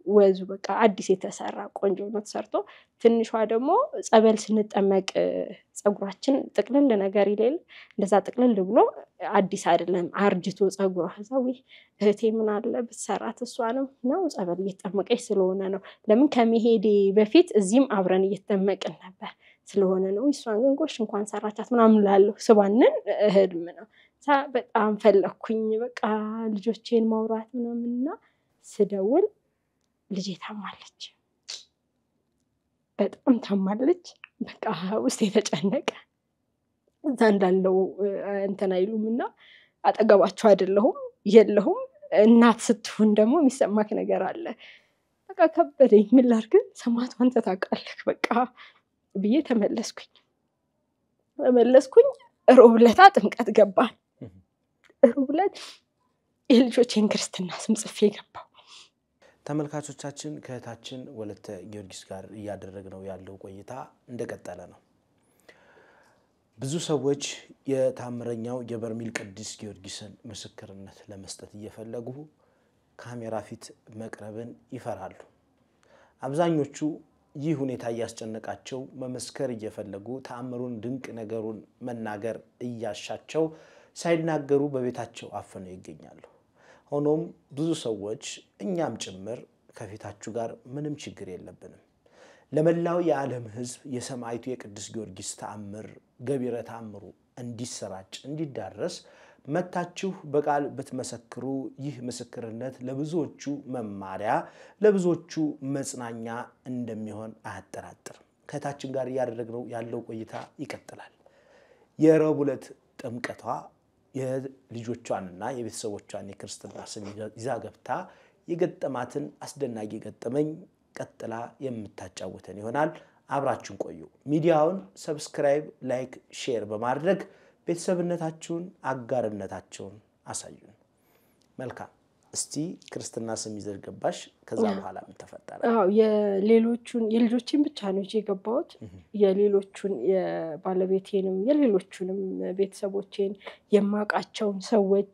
Speaker 1: ወዙ በቃ አዲስ የተሰራ ቆንጆ ነው ተሰርቶ ትንሿ ደግሞ ጸበል ስንጠመቅ ጸጉራችን ጥቅልል ነገር ይለል እንደዛ ጥቅልል ብሎ አዲስ አይደለም አርጅቶ ጸጉሯ ዛው እህቴ ምን አለ በሰራት እሷንም ነው ጸበል እየተጠመቀች ስለሆነ ነው ለምን ከመሄዴ በፊት እዚህም አብረን እየተጠመቅን ነበር ስለሆነ ነው እሷን ግን ጎሽ እንኳን ሰራቻት ምናምን ላለው ስባንን ህልም ነው በጣም ፈለኩኝ በቃ ልጆቼን ማውራት ምናምንና ስደውል ልጄ ታማለች በጣም ታማለች። በቃ ውስጥ የተጨነቀ እዛ እንዳለው እንትን አይሉምና አጠገባቸው አይደለሁም የለሁም። እናት ስትሆን ደግሞ የሚሰማክ ነገር አለ። በቃ ከበደኝ። ምን ላድርግ? ሰማዕቱ አንተ ታውቃለህ በቃ ብዬ ተመለስኩኝ። ሮብ ዕለት ጥምቀት ገባን። ሮብ ዕለት የልጆቼን ክርስትና ስም ጽፌ ገባሁ።
Speaker 2: ተመልካቾቻችን ከእህታችን ወለተ ጊዮርጊስ ጋር እያደረግነው ያለው ቆይታ እንደቀጠለ ነው። ብዙ ሰዎች የታምረኛው የበርሜል ቅዱስ ጊዮርጊስን ምስክርነት ለመስጠት እየፈለጉ ካሜራ ፊት መቅረብን ይፈራሉ። አብዛኞቹ ይህ ሁኔታ እያስጨነቃቸው መመስከር እየፈለጉ ተአምሩን ድንቅ ነገሩን መናገር እያሻቸው ሳይናገሩ በቤታቸው አፍነው ይገኛሉ። ሆኖም ብዙ ሰዎች እኛም ጭምር ከፊታችሁ ጋር ምንም ችግር የለብንም፣ ለመላው የዓለም ሕዝብ የሰማዕቱ የቅዱስ ጊዮርጊስ ተአምር ገቢረ ተአምሩ እንዲሰራጭ እንዲዳረስ መታችሁ በቃል ብትመሰክሩ ይህ ምስክርነት ለብዙዎቹ መማሪያ ለብዙዎቹ መጽናኛ እንደሚሆን አያጠራጥርም። ከታችን ጋር ያደረግነው ያለው ቆይታ ይቀጥላል። የረቡዕ ዕለት ጥምቀቷ የልጆቿንና የቤተሰቦቿን የክርስትና ስም ይዛ ገብታ የገጠማትን አስደናቂ ገጠመኝ ቀጥላ የምታጫውተን ይሆናል። አብራችሁን ቆዩ። ሚዲያውን ሰብስክራይብ፣ ላይክ፣ ሼር በማድረግ ቤተሰብነታችሁን አጋርነታችሁን አሳዩን። መልካም። እስቲ ክርስትና ስም ይዘሽ ገባሽ፣ ከዛ በኋላ ምን ተፈጠረ? የልጆቼን ብቻ ነው የገባሁት። የሌሎቹን የባለቤቴንም የሌሎቹንም ቤተሰቦቼን የማቃቸውን ሰዎች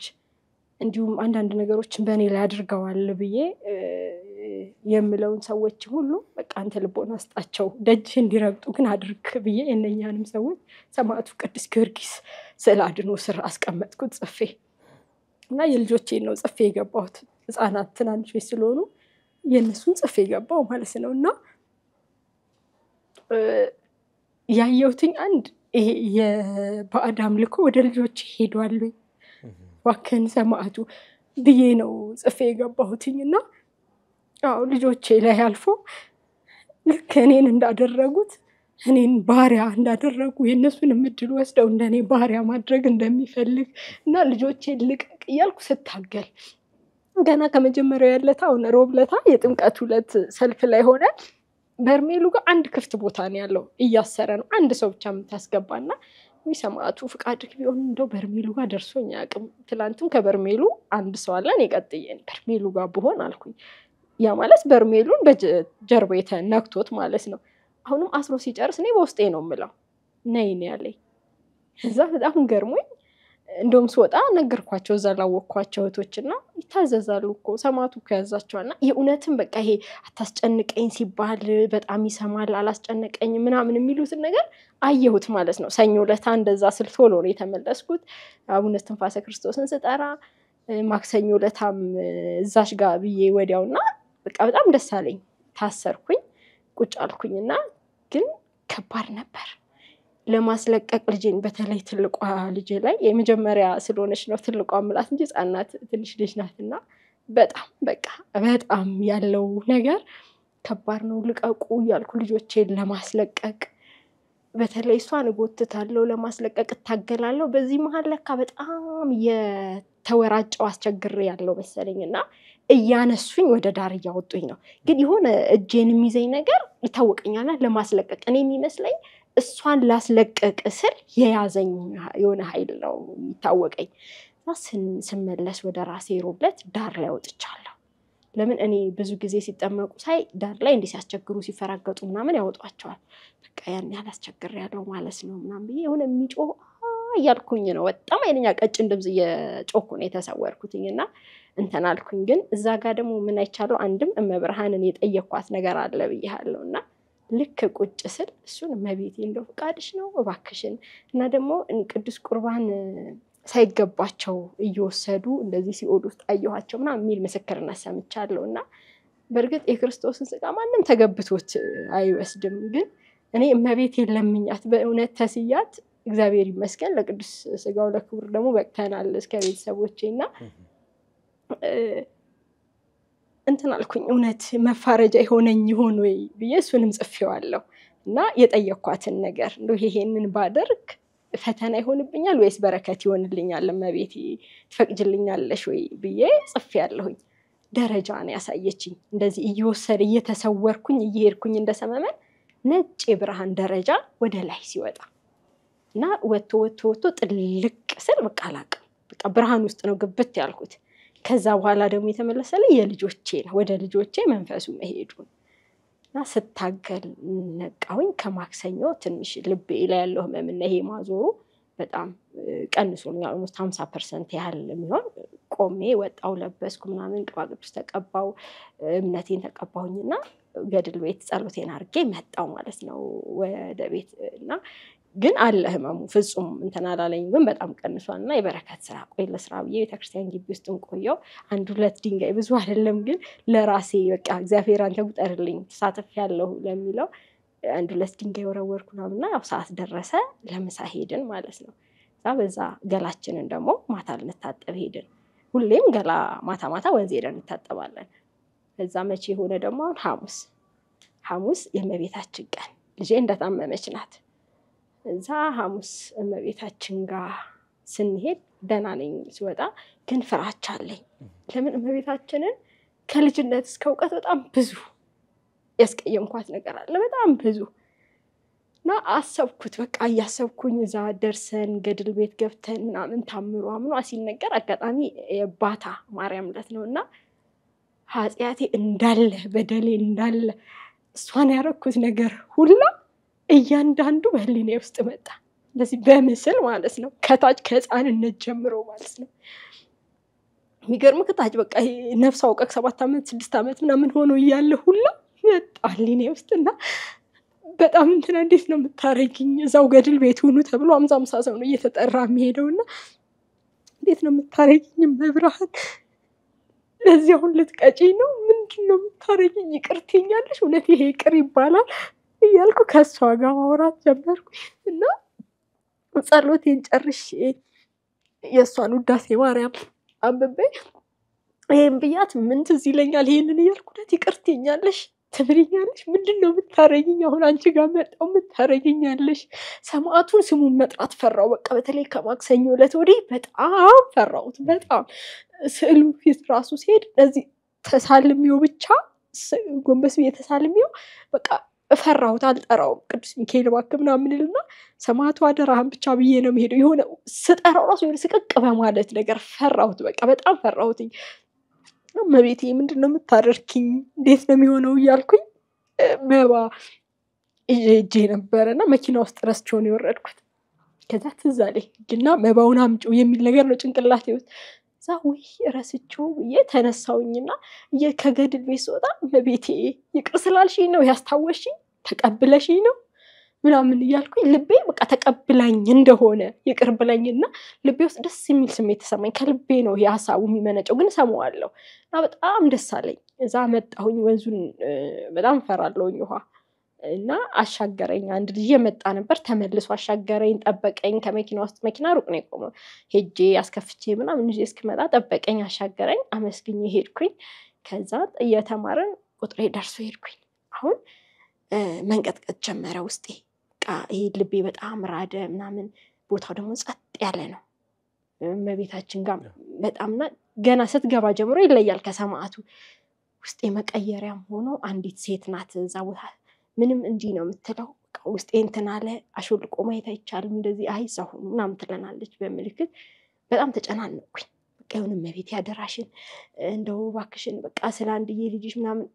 Speaker 2: እንዲሁም አንዳንድ ነገሮችን በእኔ ላይ አድርገዋል ብዬ የምለውን ሰዎች ሁሉ በቃ አንተ ልቦና አስጣቸው፣ ደጅ እንዲረግጡ ግን አድርግ ብዬ የእነኛንም ሰዎች ሰማዕቱ ቅዱስ ጊዮርጊስ ስዕል አድኖ ስር አስቀመጥኩት ጽፌ እና የልጆቼን ነው ጽፌ የገባሁት። ህፃናት ትናንሾች ስለሆኑ የእነሱን ጽፌ የገባው ማለት ነው። እና ያየሁትኝ አንድ ይሄ የባዕድ አምልኮ ወደ ልጆቼ ሄዷል ዋከን ሰማዕቱ ብዬ ነው ጽፌ የገባሁትኝ። እና አዎ ልጆቼ ላይ አልፎ ልክ እኔን እንዳደረጉት እኔን ባሪያ እንዳደረጉ የእነሱንም እድል ወስደው እንደኔ ባሪያ ማድረግ እንደሚፈልግ እና ልጆቼን ልቀቅ እያልኩ ስታገል ገና ከመጀመሪያው ያለታ አሁን ሮብ ዕለት የጥምቀት ዕለት ሰልፍ ላይ ሆነ በርሜሉ ጋር አንድ ክፍት ቦታ ነው ያለው፣ እያሰረ ነው አንድ ሰው ብቻ የምታስገባና ሰማዕቱ ፍቃድክ ቢሆን እንደው በርሜሉ ጋር ደርሶኝ አያውቅም። ትላንቱም ከበርሜሉ አንድ ሰው አለን የቀጥየን በርሜሉ ጋር ብሆን አልኩኝ። ያ ማለት በርሜሉን በጀርባዬ ተነክቶት ማለት ነው። አሁንም አስሮ ሲጨርስ እኔ በውስጤ ነው የምለው ነይ ነው ያለኝ። እዛ በጣም ገርሞኝ እንደውም ስወጣ ነገርኳቸው እዛ ላወቅኳቸው እህቶችና ይታዘዛሉ እኮ ሰማዕቱ እኮ ያዛቸዋልና የእውነትም በቃ ይሄ አታስጨንቀኝ ሲባል በጣም ይሰማል፣ አላስጨነቀኝ ምናምን የሚሉትን ነገር አየሁት ማለት ነው። ሰኞ ዕለት እንደዛ ስል ቶሎ ነው የተመለስኩት። አቡነ እስትንፋሰ ክርስቶስን ስጠራ ማክሰኞ ዕለታም እዛሽ ጋር ብዬ ወዲያውና በቃ በጣም ደስ አለኝ። ታሰርኩኝ ቁጭ አልኩኝና ግን ከባድ ነበር ለማስለቀቅ ልጄን። በተለይ ትልቋ ልጄ ላይ የመጀመሪያ ስለሆነች ነው ትልቋ ምላት እንጂ ህፃናት ትንሽ ልጅ ናትና በጣም በቃ በጣም ያለው ነገር ከባድ ነው። ልቀቁ እያልኩ ልጆቼን ለማስለቀቅ በተለይ እሷን እጎትታለሁ፣ ለማስለቀቅ እታገላለሁ። በዚህ መሀል ለካ በጣም የተወራጨው አስቸግሬ ያለው መሰለኝና እያነሱኝ ወደ ዳር እያወጡኝ ነው። ግን የሆነ እጄን የሚይዘኝ ነገር ይታወቀኛል ለማስለቀቅ እኔ የሚመስለኝ እሷን ላስለቀቅ ስል የያዘኝ የሆነ ኃይል ነው የሚታወቀኝ። ስመለስ ወደ ራሴ ሮብ ዕለት ዳር ላይ ወጥቻለሁ። ለምን እኔ ብዙ ጊዜ ሲጠመቁ ሳይ ዳር ላይ እንዲህ ሲያስቸግሩ ሲፈራገጡ ምናምን ያወጧቸዋል። በቃ ያን ያህል አስቸግሬያለሁ ማለት ነው ምናምን ብዬ የሆነ የሚጮህ እያልኩኝ ነው በጣም ኃይለኛ ቀጭን ድምፅ እየጮኩ ነው የተሰወርኩትኝና እንትን አልኩኝ። ግን እዛ ጋር ደግሞ ምን አይቻለሁ? አንድም እመብርሃንን የጠየኳት ነገር አለ ብያለሁና ልክ ቁጭ ስል እሱን እመቤቴ እንደው ፍቃድሽ ነው እባክሽን እና ደግሞ ቅዱስ ቁርባን ሳይገባቸው እየወሰዱ እንደዚህ ሲኦል ውስጥ አየኋቸው ምናምን የሚል ምስክርነት ሰምቻለሁና በእርግጥ የክርስቶስን ስጋ ማንም ተገብቶት አይወስድም። ግን እኔ እመቤቴን ለምኛት በእውነት ተስያት እግዚአብሔር ይመስገን ለቅዱስ ስጋው ለክብር ደግሞ በቅተናል እስከ ቤተሰቦቼና
Speaker 1: እንትን አልኩኝ እውነት መፋረጃ ይሆነኝ ይሆን ወይ ብዬ እሱንም ጽፌዋለሁ እና የጠየኳትን ነገር እንደው ይሄንን ባደርግ ፈተና ይሆንብኛል ወይስ በረከት ይሆንልኛል እመቤቴ ትፈቅጅልኛለሽ ወይ ብዬ ጽፌያለሁኝ ደረጃ ነው ያሳየችኝ እንደዚህ እየወሰደ እየተሰወርኩኝ እየሄድኩኝ እንደሰመመን ነጭ የብርሃን ደረጃ ወደ ላይ ሲወጣ እና ወጥቶ ጥልቅ ስል በቃ አላቅም በቃ ብርሃን ውስጥ ነው ግብት ያልኩት ከዛ በኋላ ደግሞ የተመለሰልኝ የልጆቼ ነው ወደ ልጆቼ መንፈሱ መሄዱን እና ስታገል ነቃውኝ ከማክሰኞ ትንሽ ልቤ ላይ ያለው ህመምና ይሄ ማዞሩ በጣም ቀንሶኛል almost 50% ያህል የሚሆን ቆሜ ወጣው ለበስኩ ምናምን ቅባ ቅዱስ ተቀባው እምነቴን ተቀባውኝና ገድል ቤት ጸሎቴን አርጌ መጣው ማለት ነው ወደ ቤት እና ግን አለ ህመሙ ፍጹም እንተና አላለኝ ግን በጣም ቀንሷልና የበረከት ስራ ቆይ ለስራ ብዬ ቤተክርስቲያን ግቢ ውስጥ እንቆየው አንድ ሁለት ድንጋይ ብዙ አይደለም ግን ለራሴ በቃ እግዚአብሔር አንተ ቁጠርልኝ ተሳተፍ ያለው ለሚለው አንድ ሁለት ድንጋይ ወረወርኩናልና ያው ሰዓት ደረሰ ለምሳ ሄድን ማለት ነው በዛ ገላችንን ደግሞ ማታ ልንታጠብ ሄድን ሁሌም ገላ ማታ ወንዝ ሄደን እንታጠባለን በዛ መቼ ሆነ ደግሞ ሐሙስ የእመቤታችን ቀን ልጄ እንደታመመች ናት እዛ ሐሙስ እመቤታችን ጋር ስንሄድ ደህና ነኝ ሲወጣ ግን ፍራቻ አለኝ ለምን እመቤታችንን ከልጅነት እስከ ዕውቀት በጣም ብዙ ያስቀየምኳት ነገር አለ በጣም ብዙ እና አሰብኩት በቃ ያሰብኩኝ እዛ ደርሰን ገድል ቤት ገብተን ምናምን ታምሩ አምኖ ሲነገር አጋጣሚ የባታ ማርያም ዕለት ነውና ኃጢያቴ እንዳለ በደሌ እንዳለ እሷን ያረኩት ነገር ሁሉ እያንዳንዱ በህሊኔ ውስጥ መጣ እንደዚህ በምስል ማለት ነው ከታች ከህፃንነት ጀምሮ ማለት ነው የሚገርም ከታች በቃ ነፍስ አውቀቅ 7 አመት 6 አመት ምናምን ሆኖ ይያለ ሁሉ መጣልኝ ውስጥና በጣም እንትና እንዴት ነው የምታረጊኝ እዛው ገድል ቤት ሆኑ ተብሎ 50 ሰው ነው እየተጠራ የሚሄደውና እንዴት ነው የምታረጊኝ መብራን ለዚህ አሁን ልትቀጪ ነው ምንድነው የምታረጊኝ ይቅርትኛለሽ እውነት ይሄ ይቅር ይባላል እያልኩ ከሷ ጋር ማውራት ጀመርኩ እና ጸሎቴን ጨርሼ የሷን ውዳሴ ማርያም አንብቤ ይሄን ብያት ምን ትዝ ይለኛል ይሄንን እያልኩ ይቅርትኛለሽ ትምሪኛለሽ ምንድነው የምታረጊኝ አሁን አንቺ ጋር መጣው የምታረጊኛለሽ ሰማዕቱን ስሙን መጥራት ፈራው በቃ በተለይ ከማክሰኞ ዕለት ወዲህ በጣም ፈራውት በጣም ስዕሉ ፊት ራሱ ሲሄድ ለዚህ ተሳልሚው ብቻ ጎንበስ የተሳልሚው በቃ ፈራውት አልጠራው ቅዱስ ሚካኤል ባክምና ምንልና ሰማዕቱ አደራህን ብቻ ብዬ ነው የሚሄደው የሆነ ስጠራው ራሱ ስቅቅ በማለት ነገር ፈራውት በቃ በጣም ፈራውት እመቤቴ ምንድነው የምታደርኪኝ እንዴት ነው የሚሆነው እያልኩኝ መባ እጄ ነበርና መኪና ውስጥ ረስቼው ነው የወረድኩት ከዛ ትዝ አለኝ ግና መባውን አምጪው የሚል ነገር ነው ጭንቅላቴ ውስጥ ዛውይ ረስቼው የተነሳውኝና ከገድል ቤት ወጣ እመቤቴ ይቅር ስላልሽኝ ነው ያስታወሽኝ ተቀብለሽኝ ነው ምናምን እያልኩኝ ልቤ በቃ ተቀብላኝ እንደሆነ ይቅር ብላኝና ልቤ ውስጥ ደስ የሚል ስሜት ተሰማኝ ከልቤ ነው ያሳው የሚመነጨው ግን ሰማዋለሁ እና በጣም ደስ አለኝ እዛ መጣሁኝ ወንዙን በጣም ፈራለሁኝ ውሃ እና አሻገረኝ አንድ ልጅ የመጣ ነበር ተመልሶ አሻገረኝ ጠበቀኝ ከመኪና ውስጥ መኪና ሩቅ ነው የቆመው ሄጄ አስከፍቼ ምናምን ልጅ እስከመጣ ጠበቀኝ አሻገረኝ አመስግኜ ሄድኩኝ ከዛ እየተማረን ቁጥሬ ደርሶ ሄድኩኝ አሁን መንቀጥቀጥ ጀመረ ውስጤ ይሄ ልቤ በጣም ራደ ምናምን ቦታው ደግሞ ጸጥ ያለ ነው እመቤታችን ጋር በጣምና ገና ስትገባ ጀምሮ ይለያል ከሰማዕቱ ውስጤ መቀየሪያም ሆኖ አንዲት ሴት ናት እዛ ቦታ ምንም እንዲህ ነው የምትለው ውስጤ እንትን አለ አሽልቆ ማየት አይቻልም እንደዚህ አይሳሁ ምናምን ትለናለች በመልክት በጣም ተጨናነቅኩኝ በቃ የሆነ እመቤቴ ያደራሽን እንደው ባክሽን በቃ ስላንድዬ ልጅሽ ምናምን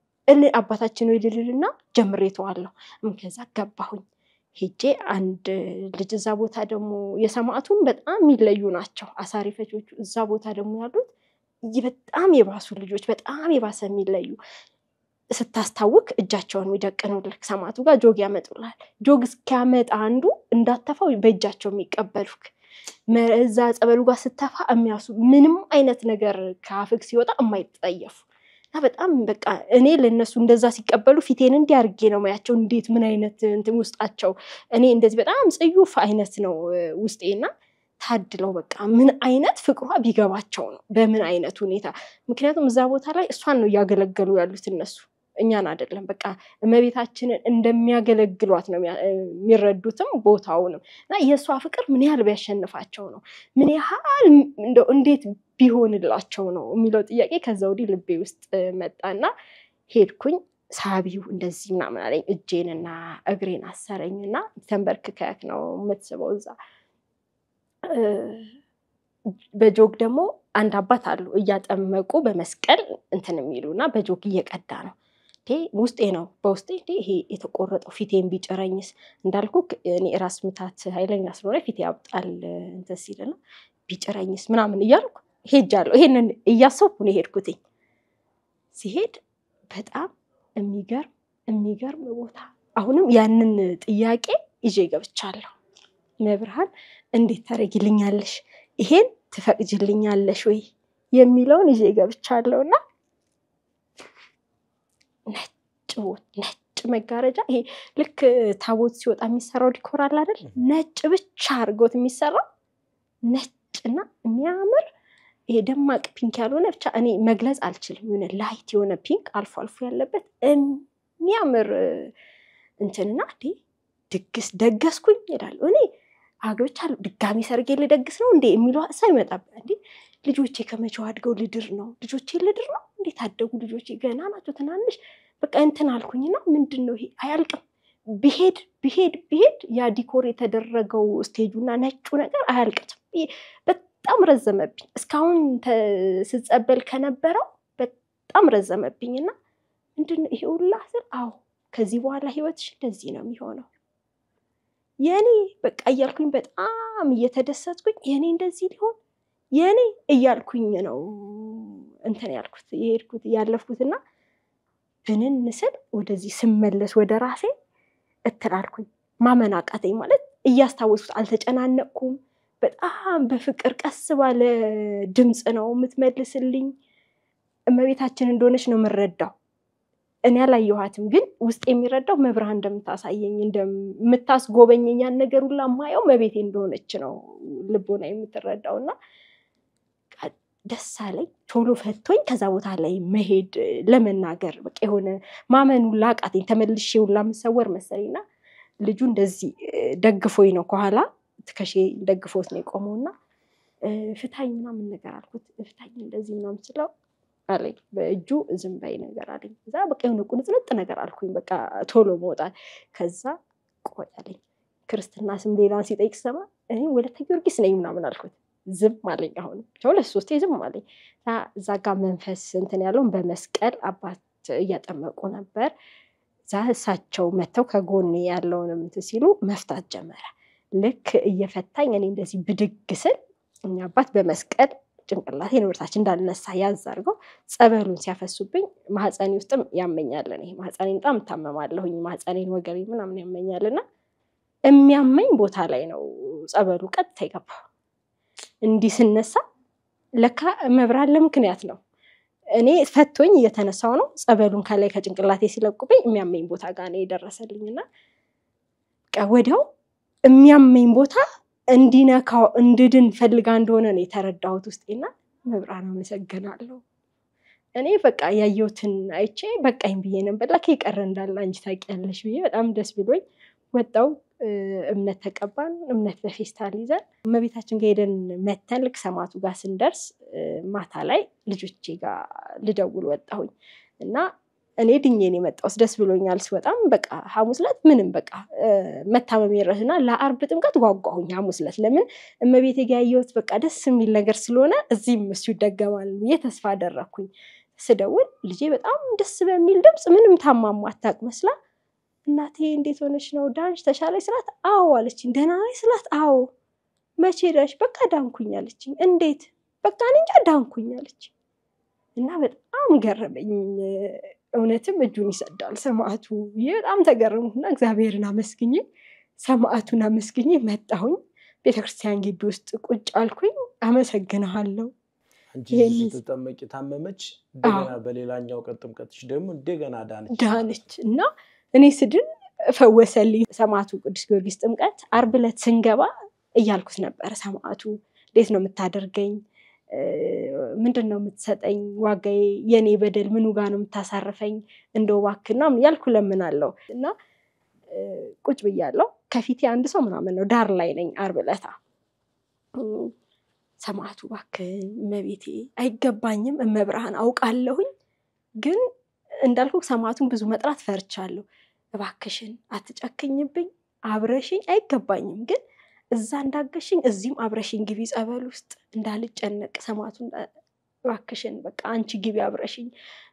Speaker 1: አባታችን ወይ ልልና ጀምሬተዋለሁ ከዛ ገባሁኝ ሄጄ አንድ ልጅ እዛ ቦታ ደግሞ የሰማዕቱን በጣም ይለዩ ናቸው አሳሪፈቾቹ እዛ ቦታ ደግሞ ያሉት በጣም የባሱ ልጆች በጣም የባሰ የሚለዩ ስታስታውክ እጃቸውን የሚደቀኑልክ ሰማዕቱ ጋር ጆግ ያመጡላል ጆግ እስኪያመጣ አንዱ እንዳተፋው በእጃቸው የሚቀበሉክ መዛ ጸበሉ ጋር ስተፋ የሚያሱ ምንም አይነት ነገር ካፍክ ሲወጣ የማይጠየፉ በጣም በቃ እኔ ለነሱ እንደዛ ሲቀበሉ ፊቴን እንዲያርጌ ነው ማያቸው እንዴት ምን አይነት እንትን ውስጣቸው እኔ እንደዚህ በጣም ጽዩፍ አይነት ነው ውስጤና ታድለው በቃ ምን አይነት ፍቅሯ ቢገባቸው ነው በምን አይነት ሁኔታ ምክንያቱም እዛ ቦታ ላይ እሷን ነው ያገለገሉ ያሉት እነሱ እኛን አይደለም በቃ እመቤታችንን እንደሚያገለግሏት ነው የሚረዱትም ቦታውንም እና የሷ ፍቅር ምን ያህል ቢያሸንፋቸው ነው ምን ያህል እንደው እንዴት ቢሆንላቸው ነው የሚለው ጥያቄ ከዛ ወዲህ ልቤ ውስጥ መጣና ሄድኩኝ ሳቢው እንደዚህ ምናምን አለኝ እጄንና እግሬን አሰረኝና ተንበርክከክ ነው የምትስበው እዛ በጆግ ደግሞ አንድ አባት አሉ እያጠመቁ በመስቀል እንትን የሚሉና በጆግ እየቀዳ ነው ውስጤ ነው በውስጤ ይሄ የተቆረጠው ፊቴን ቢጨረኝስ እንዳልኩ እኔ ራስ ምታት ኃይለኛ ስለሆነ ፊቴ ያብጣል እንትን ሲልና ቢጨረኝስ ምናምን እያልኩ ሄጃለሁ ይሄንን እያሰብኩ ነው ሄድኩትኝ ሲሄድ በጣም የሚገርም ቦታ አሁንም ያንን ጥያቄ ይዤ ገብቻለሁ መብርሃን እንዴት ታረጊልኛለሽ ይሄን ትፈቅጂልኛለሽ ወይ የሚለውን ይዤ ገብቻለሁና ነጭ መጋረጃ ይሄ ልክ ታቦት ሲወጣ የሚሰራው ዲኮር አለ አይደል ነጭ ብቻ አርጎት የሚሰራው ነጭና የሚያምር ይሄ ደማቅ ፒንክ ያልሆነ ብቻ እኔ መግለጽ አልችልም የሆነ ላይት የሆነ ፒንክ አልፎ ያለበት የሚያምር እንትንና ድግስ ደገስኩኝ ይላል እኔ አግብቻለሁ ድጋሚ ሰርጌ ልደግስ ነው እንዴ የሚለው ሳይመጣበት እንዴ ልጆቼ ከመቼው አድገው ልድር ነው እንዴት አደጉ ልጆቼ ገና ናቸው ትናንሽ በቃ እንትን አልኩኝና ምንድነው ይሄ አያልቅም ቢሄድ ያ ዲኮር የተደረገው ስቴጁና ነጩ ነገር አያልቅም በጣም ረዘመብኝ እስካሁን ተስጸበል ከነበረው በጣም ረዘመብኝና ምንድነው ይሄ ሁላ አዎ ከዚህ በኋላ ህይወትሽ እንደዚህ ነው የሚሆነው የኔ በቃ እያልኩኝ በጣም እየተደሰትኩኝ የኔ እንደዚህ ሊሆን የኔ እያልኩኝ ነው እንትን ያልኩት የሄድኩት ያለፍኩትና ብንን ስል ወደዚህ ስመለስ ወደ ራሴ እትላልኩኝ ማመናቃተኝ ማለት እያስታወስኩት አልተጨናነቅኩም በጣም በፍቅር ቀስ ባለ ድምጽ ነው የምትመልስልኝ እመቤታችን እንደሆነች ነው የምረዳው እኔ ያላየኋትም ግን ውስጥ የሚረዳው መብርሃን እንደምታሳየኝ እንደምታስጎበኘኝ ያን ነገር ሁላ ማየው መቤቴ እንደሆነች ነው ልቦና የምትረዳውና ደስ አለኝ ቶሎ ፈቶኝ ከዛ ቦታ ላይ መሄድ ለመናገር በቃ የሆነ ማመኑ ላቃተኝ ተመልሼ ሁላ መሰወር መሰለኝና ልጁ እንደዚህ ደግፎኝ ነው ከኋላ ትከሼ ደግፎት ነው የቆመውና ፍታኝ ምናምን ነገር አልኩት ፍታኝ እንደዚህ ምናምን ስለው አለኝ በእጁ ዝም ባይ ነገር አለኝ እዛ በቃ የሆነ ቁንጽንጥ ነገር አልኩኝ በቃ ቶሎ መውጣት ከዛ ቆይ አለኝ ክርስትና ስም ሌላን ሲጠይቅ ሰማ እኔ ወለተ ጊዮርጊስ ነኝ ምናምን አልኩት ዝም አለኝ አሁን ሁለት ሶስቴ ዝም አለኝ እዛ ጋር መንፈስ እንትን ያለውን በመስቀል አባት እያጠመቁ ነበር ዛሳቸው መተው ከጎኔ ያለውንም እንትን ሲሉ መፍታት ጀመረ ልክ እየፈታኝ እኔ እንደዚህ ብድግስል እኛ አባት በመስቀል ጭንቅላቴ ወርታች እንዳልነሳ ያዛርገው ጸበሉን ሲያፈሱብኝ ማህፀኔ ውስጥም ያመኛል እኔ ማህፀኔን በጣም ታመማለሁኝ ማህፀኔን ወገቤ ምናምን ያመኛልና የሚያመኝ ቦታ ላይ ነው ጸበሉ ቀጥታ ይገባው እንዲህ ስነሳ ለካ መብራን ለምክንያት ነው እኔ ፈቶኝ እየተነሳው ነው ጸበሉን ከላይ ከጭንቅላቴ ሲለቁብኝ የሚያመኝ ቦታ ጋር ነው የደረሰልኝና ወዲያው የሚያመኝ ቦታ እንዲነካው እንድድን ፈልጋ እንደሆነ ነው የተረዳሁት ውስጤና መብራን አመሰግናለሁ እኔ በቃ ያየሁትን አይቼ በቃኝ ብዬ ነበር ለካ ይቀር እንዳለ አንቺ ታውቂያለሽ ብዬ በጣም ደስ ብሎኝ ወጣው እምነት ተቀባን እምነት በፌስታል ይዘን እመቤታችን ጋር ሄደን መተን ልክ ሰማቱ ጋር ስንደርስ ማታ ላይ ልጆቼ ጋር ልደውል ወጣሁኝ እና እኔ ድኜን የመጣሁት ደስ ብሎኛል ሲወጣም በቃ ሐሙስ ዕለት ምንም በቃ መታመም ይረህና ለአርብ ጥምቀት ጓጓሁኝ ሐሙስ ዕለት ለምን እመቤቴ ጋር ያየሁት በቃ ደስ የሚል ነገር ስለሆነ እዚህም እሱ ይደገማል ብዬ ተስፋ አደረኩኝ ስደውል ልጄ በጣም ደስ በሚል ድምጽ ምንም ታማማ አታቅ መስላ እናቴ እንዴት ሆነሽ ነው ዳንሽ ተሻለሽ ስላት አዎ አለችኝ ደህና ነሽ ስላት አዎ መቼ ዳንሽ በቃ ዳንኩኝ አለችኝ እንዴት በቃ እንጃ ዳንኩኝ አለች እና በጣም ገረመኝ እውነትም እጁን ይሰዳል ሰማዕቱ በጣም ተገረምኩና እግዚአብሔርን አመስግኜ ሰማዕቱን አመስግኜ መጣሁኝ ቤተክርስቲያን ግቢ ውስጥ ቁጭ አልኩኝ አመሰግናለሁ
Speaker 2: አንቺ ስትጠመቂ ታመመች እንደገና በሌላኛው ጥምቀትሽ ደግሞ እንደገና ዳነች
Speaker 1: እና እኔ ስድን ፈወሰልኝ ሰማዕቱ ቅዱስ ጊዮርጊስ ጥምቀት አርብ ዕለት ስንገባ እያልኩት ነበር ሰማዕቱ እንዴት ነው የምታደርገኝ ምንድነው የምትሰጠኝ ዋጋዬ የኔ በደል ምኑ ጋር ነው የምታሳርፈኝ እንደው እባክህና እያልኩ ለምናለሁ እና ቁጭ ብያለሁ ከፊቴ አንድ ሰው ምናምን ነው ዳር ላይ ነኝ ዓርብ ዕለት ሰማዕቱ እባክህን እመቤቴ አይገባኝም እመብርሃን አውቃለሁኝ ግን እንዳልኩ ሰማዕቱን ብዙ መጥራት ፈርቻለሁ እባክሽን አትጨክኝብኝ አብረሽኝ አይገባኝም ግን እዛ እንዳገሽኝ እዚህም አብረሽኝ ግቢ ጸበል ውስጥ እንዳልጨነቅ ሰማዕቱን እባክሽን በቃ አንቺ ግቢ አብረሽኝ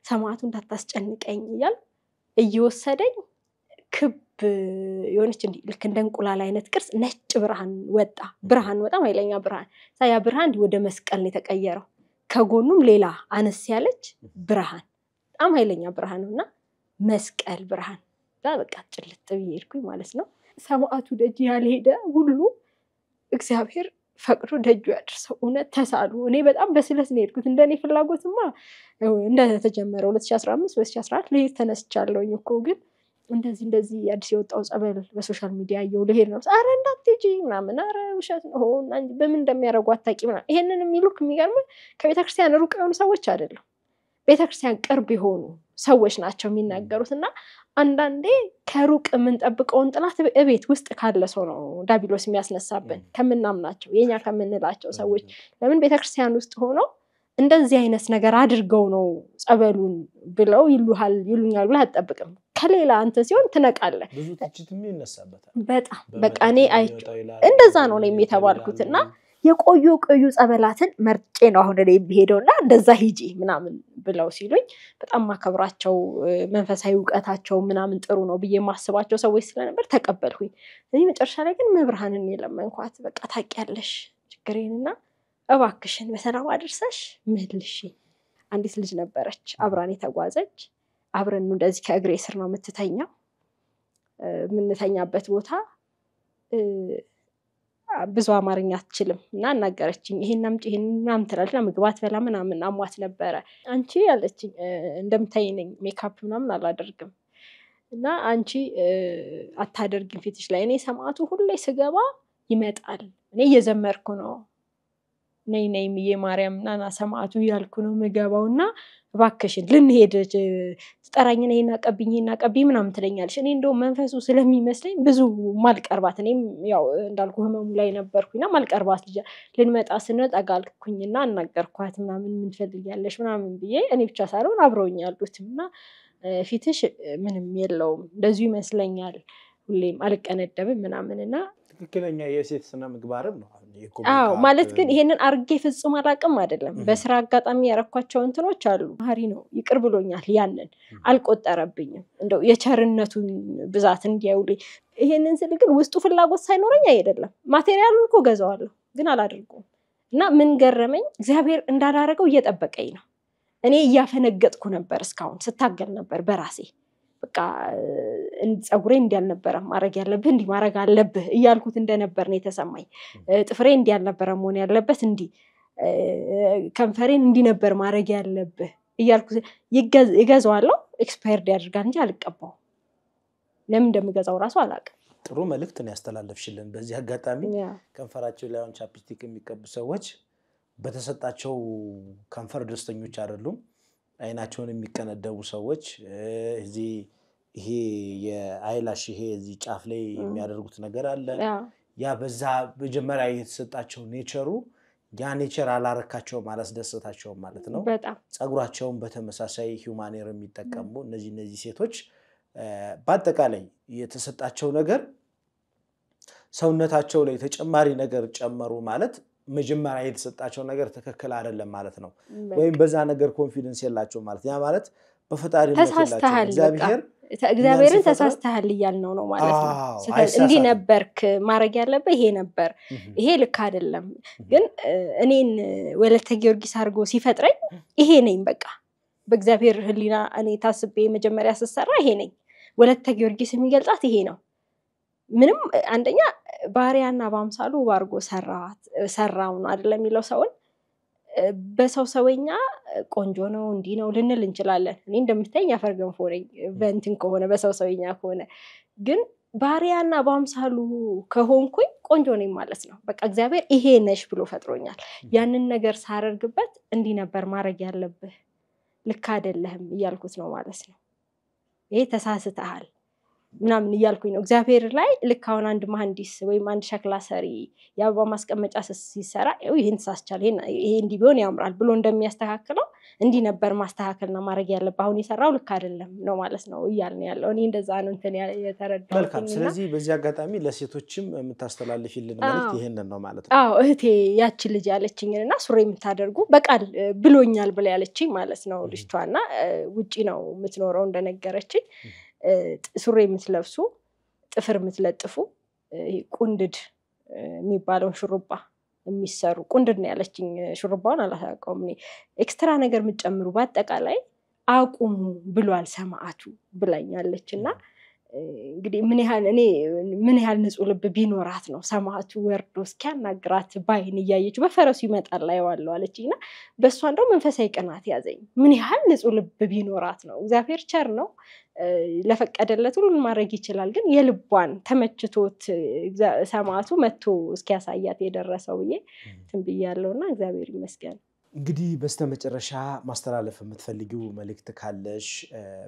Speaker 1: ሰማዕቱን እንዳታስጨንቀኝ ይላል እየወሰደኝ ክብ የሆነች እንዲ ልክ እንደ እንቁላል አይነት ቅርጽ ነጭ ብርሃን በጣም ኃይለኛ ብርሃን ያ ብርሃን ወደ መስቀል ነው የተቀየረው ከጎኑም ሌላ አነስ ያለች ብርሃን በጣም ኃይለኛ ብርሃን ነውና መስቀል ብርሃን በቃ ጭልጥ ብዬልኩኝ ማለት ነው ሰማዕቱ ደጅ ያልሄደ ሁሉ እግዚአብሔር ፈቅዶ ደጁ ያድርሰው እውነት ተሳሉ እኔ በጣም በስለት ነው የሄድኩት እንደኔ ፍላጎትማ እንደተጀመረው 2015 2014 ለሄድ ተነስቻለሁኝ እኮ ግን እንደዚህ አዲስ የወጣው ጸበል በሶሻል ሚዲያ ያየው ለሄድ ነው አረ እንዳትጂ ምናምን አረ ውሸት ነው በምን እንደሚያረጉ አታቂም ይሄንን የሚሉክ የሚገርም ከቤተክርስቲያን ሩቅ የሆኑ ሰዎች አይደለም ቤተክርስቲያን ቅርብ የሆኑ ሰዎች ናቸው የሚናገሩትና አንዳንዴ ከሩቅ የምንጠብቀውን ጥላት እቤት ውስጥ ካለ ሰው ነው ዳቢሎስ የሚያስነሳብን ከምናምናቸው የኛ ከምንላቸው ሰዎች ለምን ቤተክርስቲያን ውስጥ ሆኖ እንደዚህ አይነት ነገር አድርገው ነው ጸበሉን ብለው ይሉኛል ብለህ አትጠብቅም ከሌላ አንተ ሲሆን ትነቃለህ
Speaker 2: ብዙ ትችትም ይነሳበታል
Speaker 1: በጣም በቃ እኔ እንደዛ ነው የተባልኩትና የቆዩ ጸበላትን መርጬ ነው አሁን ላይ ቢሄደውና እንደዛ ሂጂ ምናምን ብለው ሲሉኝ በጣም ማከብራቸው መንፈሳዊ ዕውቀታቸው ምናምን ጥሩ ነው ብዬ ማስባቸው ሰዎች ስለነበር ተቀበልኩኝ እኔ መጨረሻ ላይ ግን መብርሃንን የለመንኳት በቃ ታቂያለሽ ችግሬንና እባክሽን በሰላም አድርሰሽ መልሽ አንዲት ልጅ ነበረች አብራን የተጓዘች አብረን እንደዚህ ከእግሬ ስር ነው የምትተኛው ምንተኛበት ቦታ ብዙ አማርኛ አትችልም እና አናገረችኝ ይሄን አምጪ ይሄን ምናምን ትላለች ምግባት በላ ምናምን አሟት ነበረ አንቺ ያለችኝ እንደምታይነኝ ሜካፕ ምናምን አላደርግም እና አንቺ አታደርግም ፊትሽ ላይ እኔ ሰማዕቱ ሁሌ ስገባ ይመጣል እኔ እየዘመርኩ ነው ነይ ሚዬ ማርያም ናና ሰማዕቱ ያልኩ ነው መገባውና እባክሽን ልንሄድ ተጠራኝ ነይና ቀብኝ ምናምን ትለኛለሽ እኔ እንደው መንፈሱ ስለሚመስለኝ ብዙ ማልቀርባት እኔም ያው እንዳልኩ ህመሙ ላይ ነበርኩኝና ማልቀርባት ልጅ ልንመጣ ስንጠጋልኩኝና አናገርኳት ምናምን ምን ትፈልጊያለሽ ምናምን ብዬ እኔ ብቻ ሳልሆን አብረውኝ ያሉትምና ፊትሽ ምንም የለውም እንደዚህ ይመስለኛል ሁሌም አልቀነደብም ምናምንና
Speaker 2: ትክክለኛ የሴት ስነ ምግባርም ነው
Speaker 1: አዎ ማለት ግን ይሄንን አርጌ ፍጹም አላቀም አይደለም በስራ አጋጣሚ ያረኳቸው እንትኖች አሉ ማሪ ነው ይቅር ብሎኛል ያንን አልቆጠረብኝም እንደው የቸርነቱን ብዛት እንዲያውል ይሄንን ስል ግን ውስጡ ፍላጎት ሳይኖረኝ አይደለም ማቴሪያሉን እኮ ገዛዋለሁ ግን አላደርኩም እና ምን ገረመኝ እግዚአብሔር እንዳላረገው እየጠበቀኝ ነው እኔ ያፈነገጥኩ ነበር እስካሁን ስታገል ነበር በራሴ በቃ ጸጉሬ እንዲያል ነበር ማረግ ያለብህ እንዲ ማረግ አለብህ እያልኩት እንደነበር ነው የተሰማኝ ጥፍሬ እንዲያል ነበር መሆን ያለበት እንዲ ከንፈሬን እንዲ ነበር ማረግ ያለብህ እያልኩት ይገዛዋለሁ ኤክስፓየርድ ያደርጋል እንጂ አልቀባው ለምን እንደምገዛው ራሱ አላውቅም
Speaker 2: ጥሩ መልእክት ነው ያስተላለፍሽልን በዚህ አጋጣሚ ከንፈራቸው ላይ ቻፕስቲክ የሚቀቡ ሰዎች በተሰጣቸው ከንፈር ደስተኞች አይደሉም አይናቸውን የሚቀነደቡ ሰዎች እዚህ ይሄ የአይላሽ ይሄ እዚህ ጫፍ ላይ የሚያደርጉት ነገር አለ ያ በዛ በጀመሪያ የተሰጣቸው ኔቸሩ ያ ኔቸር አላረካቸው ማለት ደስታቸው ማለት ነው ጸጉራቸውን በተመሳሳይ ሂዩማኔር የሚጠቀሙ እነዚህ ሴቶች በአጠቃላይ የተሰጣቸው ነገር ሰውነታቸው ላይ ተጨማሪ ነገር ጨመሩ ማለት መጀመሪያ የተሰጣቸው ነገር ተከክል አይደለም ማለት ነው ወይም በዛ ነገር ኮንፊደንስ የላቸው ማለት ያ ማለት በፈጣሪ
Speaker 1: እግዚአብሔርን ተሳስተሃል ይያልነው ነው ማለት ነው ስለዚህ እንዲ ነበርክ ማረግ ያለበት ይሄ ነበር ይሄ ልክ አይደለም ግን እኔን ወለተ ጊዮርጊስ አርጎ ሲፈጥረኝ ይሄ ነኝ በቃ በእግዚአብሔር ህሊና እኔ ታስቤ መጀመሪያ ተሰራ ይሄ ነኝ ወለተ ጊዮርጊስ የሚገልጻት ይሄ ነው ምንም አንደኛ ባሪያና ባምሳሉ ባርጎ ሰራው ነው አይደለም የሚለው ሰውን በሰው ሰውኛ ቆንጆ ነው እንዲ ነው ልንል እንችላለን እኔ እንደምታየኝ አፈርገንፎ ነኝ በእንትን ከሆነ በሰው ሰውኛ ከሆነ ግን ባሪያና በአምሳሉ ከሆንኩኝ ቆንጆ ነኝ ማለት ነው። በቃ እግዚአብሔር ይሄ ነሽ ብሎ ፈጥሮኛል። ያንን ነገር ሳረርግበት እንዲህ ነበር ማድረግ ያለብህ ልክ አይደለህም እያልኩት ነው ማለት ነው። ይሄ ተሳስተሃል ምናምን እያልኩኝ ነው እግዚአብሔር ላይ። ልክ አሁን አንድ መሐንዲስ ወይም አንድ ሸክላ ሰሪ የአበባ ማስቀመጫ ሲሰራ ይሄን ተሳስቻለሁ ይሄ እንዲህ ቢሆን ያምራል ብሎ እንደሚያስተካክለው እንዲህ ነበር ማስተካከልና ማድረግ ያለብህ አሁን የሰራው ልክ አይደለም ነው ማለት ነው እያልን ያለው። እኔ እንደዛ ነው እንትን የተረዳሁት።
Speaker 2: መልካም። ስለዚህ በዚህ አጋጣሚ ለሴቶችም የምታስተላልፊልን መልእክት ይሄንን ነው ማለት ነው።
Speaker 1: አዎ እህቴ ያቺ ልጅ ያለችኝና ሱሪ የምታደርጉ በቃል ብሎኛል ብላ ያለችኝ ማለት ነው ልጅቷና ውጪ ነው የምትኖረው እንደነገረችኝ ሱሪ የምትለብሱ ጥፍር የምትለጥፉ ቁንድድ የሚባለው ሹሩባ የሚሰሩ ቁንድድ ነው ያለችኝ። ሹሩባውን አላሳቀውም እኔ ኤክስትራ ነገር የምትጨምሩ በአጠቃላይ አቁሙ ብሏል ሰማዕቱ ብላኛለችና እንግዲህ ምን ያህል ንጹህ ልብ ቢኖራት ነው ሰማዕቱ ወርዶ እስኪያናግራት ባይን እያየች በፈረሱ ይመጣል አይዋለው አለችኝና በእሷ እንደው መንፈሳዊ ቅናት ያዘኝ። ምን ያህል ንጹህ ልብ ቢኖራት ነው። እግዚአብሔር ቸር ነው ለፈቀደለት ሁሉን ማድረግ ይችላል። ግን የልቧን ተመችቶት ሰማዕቱ መጥቶ እስኪያሳያት የደረሰው ብዬ ትንብያለሁና እግዚአብሔር ይመስገን።
Speaker 2: እንግዲህ በስተመጨረሻ ማስተላለፍ የምትፈልጊው መልእክት ካለሽ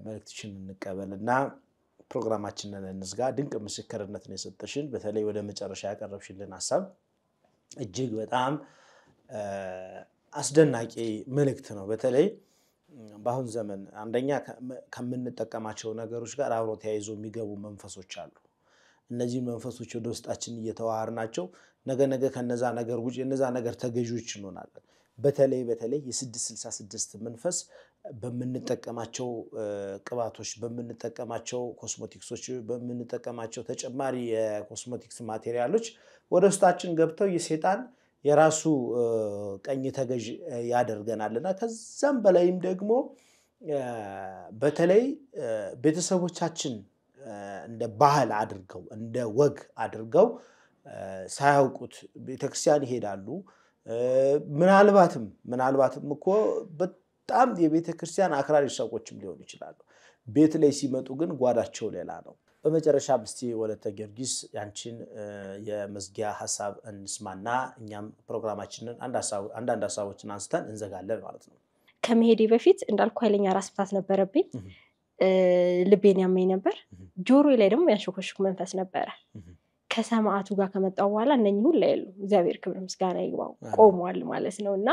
Speaker 2: መልእክትሽን እንቀበልና ፕሮግራማችንን እንዝጋ። ድንቅ ምስክርነት ነው የሰጠሽን። በተለይ ወደ መጨረሻ ያቀረብሽልን ሐሳብ እጅግ በጣም አስደናቂ መልእክት ነው። በተለይ በአሁን ዘመን አንደኛ ከምንጠቀማቸው ነገሮች ጋር አብሮ ተያይዞ የሚገቡ መንፈሶች አሉ። እነዚህ መንፈሶች ወደ ውስጣችን እየተዋሃርናቸው ነገ ከነዛ ነገር ውጪ የነዛ ነገር ተገዢዎች እንሆናለን። በተለይ የ666 መንፈስ በምንጠቀማቸው ቅባቶች በምንጠቀማቸው ኮስሞቲክሶች በምንጠቀማቸው ተጨማሪ የኮስሞቲክስ ማቴሪያሎች ወደ ውስጣችን ገብተው የሰይጣን የራሱ ቀኝ ተገዥ ያደርገናልና ከዛም በላይም ደግሞ በተለይ ቤተሰቦቻችን እንደ ባህል አድርገው እንደ ወግ አድርገው ሳያውቁት ቤተክርስቲያን ይሄዳሉ። ምናልባትም እኮ በጣም የቤተክርስቲያን አክራሪ ሰዎችም ሊሆኑ ይችላሉ። ቤት ላይ ሲመጡ ግን ጓዳቸው ሌላ ነው። በመጨረሻ እስቲ ወለተ ጊዮርጊስ ያንቺን የመዝጊያ ሐሳብ እንስማና እኛም ፕሮግራማችንን አንዳንድ ሐሳቦችን አንስተን እንዘጋለን ማለት ነው።
Speaker 1: ከመሄዴ በፊት እንዳልኩ ኃይለኛ ራስ ምታት ነበረብኝ። ልቤን ያመኝ ነበር። ጆሮዬ ላይ ደግሞ ያንሾከሾክ መንፈስ ነበረ። ከሰማዕቱ ጋር ከመጣው በኋላ እነኚህ ሁሉ ያሉ እግዚአብሔር ክብር ምስጋና ይግባው ቆሟል ማለት ነውና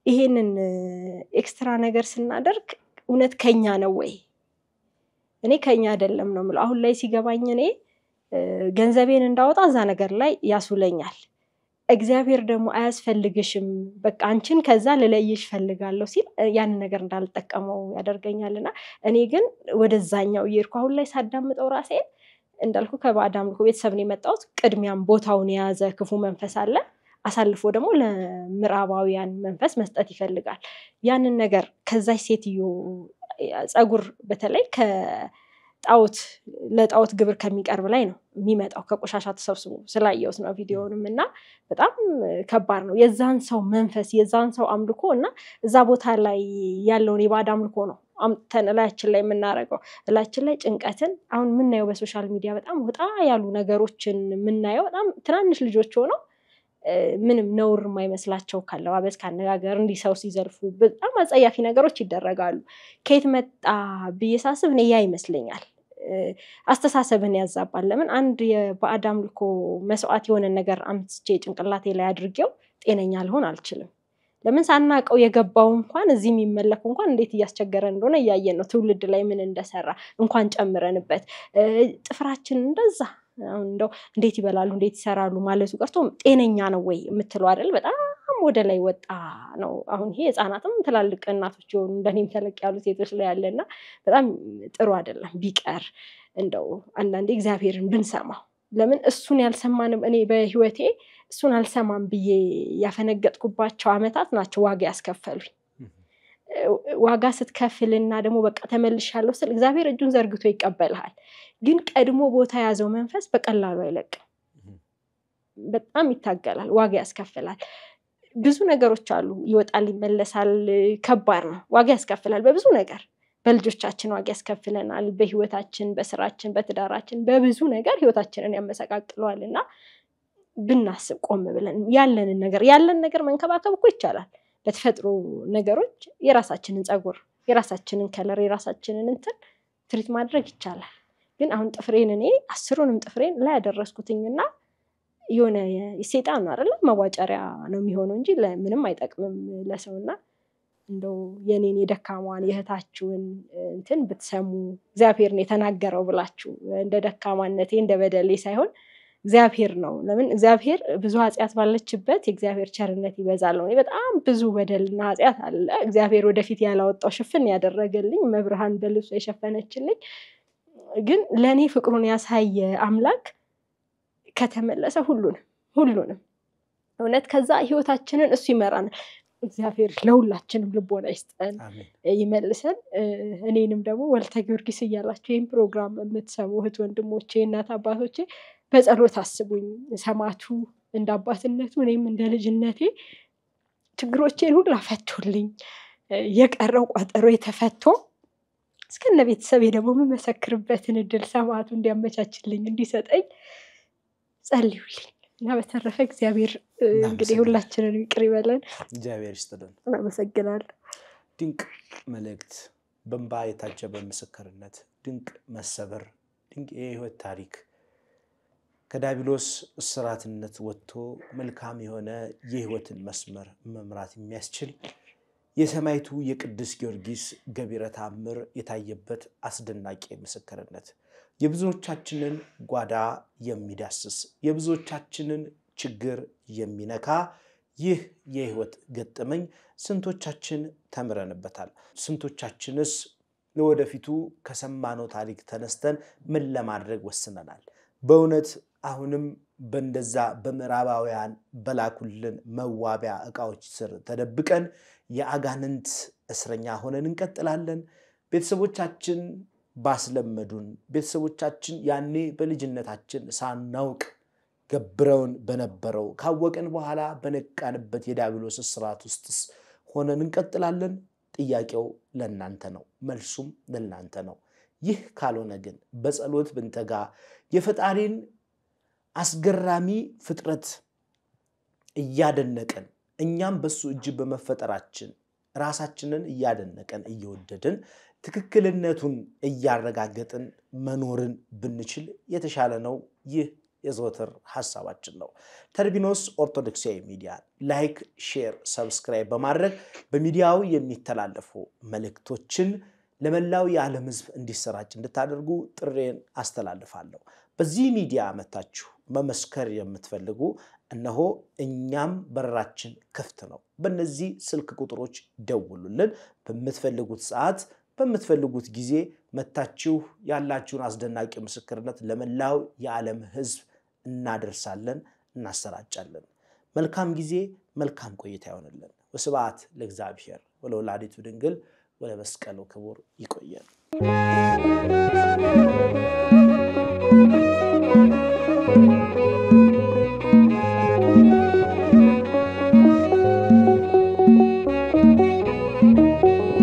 Speaker 1: ይሄንን ኤክስትራ ነገር ስናደርግ እውነት ከኛ ነው ወይ? እኔ ከኛ አይደለም ነው ማለት አሁን ላይ ሲገባኝ እኔ ገንዘቤን እንዳወጣ እዛ ነገር ላይ ያሱለኛል። እግዚአብሔር ደግሞ አያስፈልግሽም በቃ አንቺን ከዛ ለለይሽ ፈልጋለሁ ሲል ያን ነገር እንዳልጠቀመው ያደርገኛልና እኔ ግን ወደዛኛው ይርኩ አሁን ላይ ሳዳምጠው ራሴን እንዳልኩ ከባዳም ቤተሰብ ነው የመጣሁት። ቅድሚያም ቦታውን የያዘ ክፉ መንፈስ አለ። አሳልፎ ደግሞ ለምዕራባውያን መንፈስ መስጠት ይፈልጋል። ያንን ነገር ከዛች ሴትዮ ጸጉር በተለይ ለጣዖት ግብር ከሚቀርብ ላይ ነው የሚመጣው ከቆሻሻ ተሰብስቦ ስላየሁት ነው ቪዲዮውንም እና በጣም ከባድ ነው። የዛን ሰው መንፈስ የዛን ሰው አምልኮ እና እዛ ቦታ ላይ ያለውን የባዕድ አምልኮ ነው አምጥተን እላያችን ላይ የምናደርገው። እላያችን ላይ ጭንቀትን አሁን የምናየው በሶሻል ሚዲያ በጣም ወጣ ያሉ ነገሮችን የምናየው በጣም ትናንሽ ልጆች ሆነው ምንም ነውር የማይመስላቸው ካለባበስ ካነጋገር እንዲህ ሰው ሲዘልፉ በጣም አጸያፊ ነገሮች ይደረጋሉ። ከየት መጣ ብዬ ሳስብ እኔ ያ ይመስለኛል አስተሳሰብን ያዛባል። ለምን አንድ የባዕድ አምልኮ መስዋዕት የሆነ ነገር አምጥቼ ጭንቅላቴ ላይ አድርጌው ጤነኛ ልሆን አልችልም። ለምን ሳናቀው የገባው እንኳን እዚህ የሚመለክ እንኳን እንዴት እያስቸገረን እንደሆነ እያየን ነው። ትውልድ ላይ ምን እንደሰራ እንኳን ጨምረንበት ጥፍራችን እንደዛ እንደው እንዴት ይበላሉ እንዴት ይሰራሉ ማለቱ ቀርቶ ጤነኛ ነው ወይ የምትለው አይደል? በጣም ወደ ላይ ወጣ ነው። አሁን ይሄ ህፃናትም ትላልቅ እናቶች ይሆኑ እንደኔም ተለቅ ያሉ ሴቶች ላይ ያለና በጣም ጥሩ አይደለም ቢቀር። እንደው አንዳንዴ እግዚአብሔርን ብንሰማው ለምን እሱን ያልሰማንም እኔ በህይወቴ እሱን አልሰማም ብዬ ያፈነገጥኩባቸው አመታት ናቸው ዋጋ ያስከፈሉኝ። ዋጋ ስትከፍልና ደግሞ በቃ ተመልሻለሁ ስል እግዚአብሔር እጁን ዘርግቶ ይቀበልሃል። ግን ቀድሞ ቦታ ያዘው መንፈስ በቀላሉ አይለቅም። በጣም ይታገላል፣ ዋጋ ያስከፍላል። ብዙ ነገሮች አሉ ይወጣል ይመለሳል፣ ከባድ ነው፣ ዋጋ ያስከፍላል በብዙ ነገር በልጆቻችን ዋጋ ያስከፍለናል በህይወታችን በስራችን በትዳራችን በብዙ ነገር ህይወታችንን ያመሰቃቅለዋልና ብናስብ ቆም ብለን ያለን ነገር መንከባከብ እኮ ይቻላል በተፈጥሮ ነገሮች የራሳችንን ጸጉር የራሳችንን ከለር የራሳችንን እንትን ትሪት ማድረግ ይቻላል ግን አሁን ጥፍሬን እኔ 10ንም ጥፍሬን ላይ ያደረስኩትኝና የሆነ የሰይጣን ነው አይደል መዋጨሪያ ነው የሚሆነው እንጂ ለምንም አይጠቅምም ለሰውና እንደው የኔን የደካማዋን የህታችሁን እንትን ብትሰሙ እግዚአብሔርን የተናገረው ብላችሁ እንደ ደካማነቴ እንደ በደሌ ሳይሆን እግዚአብሔር ነው ለምን እግዚአብሔር ብዙ ኃጢያት ባለችበት የእግዚአብሔር ቸርነት ይበዛል ነው በጣም ብዙ በደልና ኃጢያት አለ እግዚአብሔር ወደፊት ያላወጣው ሽፍን ያደረገልኝ መብርሃን በልብሱ የሸፈነችልኝ ግን ለኔ ፍቅሩን ያሳየ አምላክ ከተመለሰ ሁሉንም እውነት ከዛ ህይወታችንን እሱ ይመራናል እግዚአብሔር ለሁላችንም ልቦና ይስጠን ይመልሰን እኔንም ደግሞ ወልተ ጊዮርጊስ ይያላችሁ ይሄን ፕሮግራም የምትሰሙ እህት ወንድሞቼ እናት አባቶቼ በጸሎት አስቡኝ ሰማቱ እንደ አባትነቱ እኔም እንደ ልጅነቴ ችግሮቼን ሁሉ አፈቶልኝ የቀረው ቋጠሮ የተፈቶ እስከነ ቤተሰቤ ደግሞ መመሰክርበትን እድል ሰማቱ እንዲያመቻችልኝ እንዲሰጠኝ ጸልዩልኝ እና በተረፈ እግዚአብሔር እንግዲህ ሁላችንን ይቅር ይበለን
Speaker 2: እግዚአብሔር ይስጥልን
Speaker 1: አመሰግናለሁ
Speaker 2: ድንቅ መልእክት በእንባ የታጀበ ምስክርነት ድንቅ መሰበር ድንቅ የህይወት ታሪክ ከዳቢሎስ እስራትነት ወጥቶ መልካም የሆነ የህይወትን መስመር መምራት የሚያስችል የሰማይቱ የቅዱስ ጊዮርጊስ ገቢረ ተአምር የታየበት አስደናቂ ምስክርነት የብዙዎቻችንን ጓዳ የሚዳስስ የብዙዎቻችንን ችግር የሚነካ ይህ የህይወት ገጠመኝ ስንቶቻችን ተምረንበታል ስንቶቻችንስ ለወደፊቱ ከሰማነው ታሪክ ተነስተን ምን ለማድረግ ወስነናል በእውነት አሁንም በእንደዛ በምዕራባውያን በላኩልን መዋቢያ ዕቃዎች ስር ተደብቀን የአጋንንት እስረኛ ሆነን እንቀጥላለን ቤተሰቦቻችን ባስለመዱን ቤተሰቦቻችን ያኔ በልጅነታችን ሳናውቅ ገብረውን በነበረው ካወቀን በኋላ በነቃንበት የዳቢሎስ እስራት ውስጥ ሆነን እንቀጥላለን ጥያቄው ለእናንተ ነው መልሱም ለእናንተ ነው ይህ ካልሆነ ግን በጸሎት ብንተጋ የፈጣሪን አስገራሚ ፍጥረት እያደነቀን እኛም በሱ እጅ በመፈጠራችን ራሳችንን እያደነቀን እየወደድን ትክክልነቱን እያረጋገጥን መኖርን ብንችል የተሻለ ነው ይህ የዘወትር ሐሳባችን ነው ተርቢኖስ ኦርቶዶክሳዊ ሚዲያ ላይክ ሼር ሰብስክራይብ በማድረግ በሚዲያው የሚተላለፉ መልእክቶችን ለመላው የዓለም ሕዝብ እንዲሰራጭ እንድታደርጉ ጥሬን አስተላልፋለሁ በዚህ ሚዲያ መታችሁ መመስከር የምትፈልጉ እነሆ እኛም በራችን ክፍት ነው በእነዚህ ስልክ ቁጥሮች ደውሉልን በመትፈልጉት ሰዓት በመትፈልጉት ጊዜ መታችሁ ያላችሁን አስደናቂ ምስክርነት ለመላው የዓለም ሕዝብ እናደርሳለን እናሰራጫለን መልካም ጊዜ መልካም ቆይታ ይሆንልን ወስብሐት ለእግዚአብሔር ወለወላዲቱ ድንግል ወለመስቀሉ ክቡር ይቆየን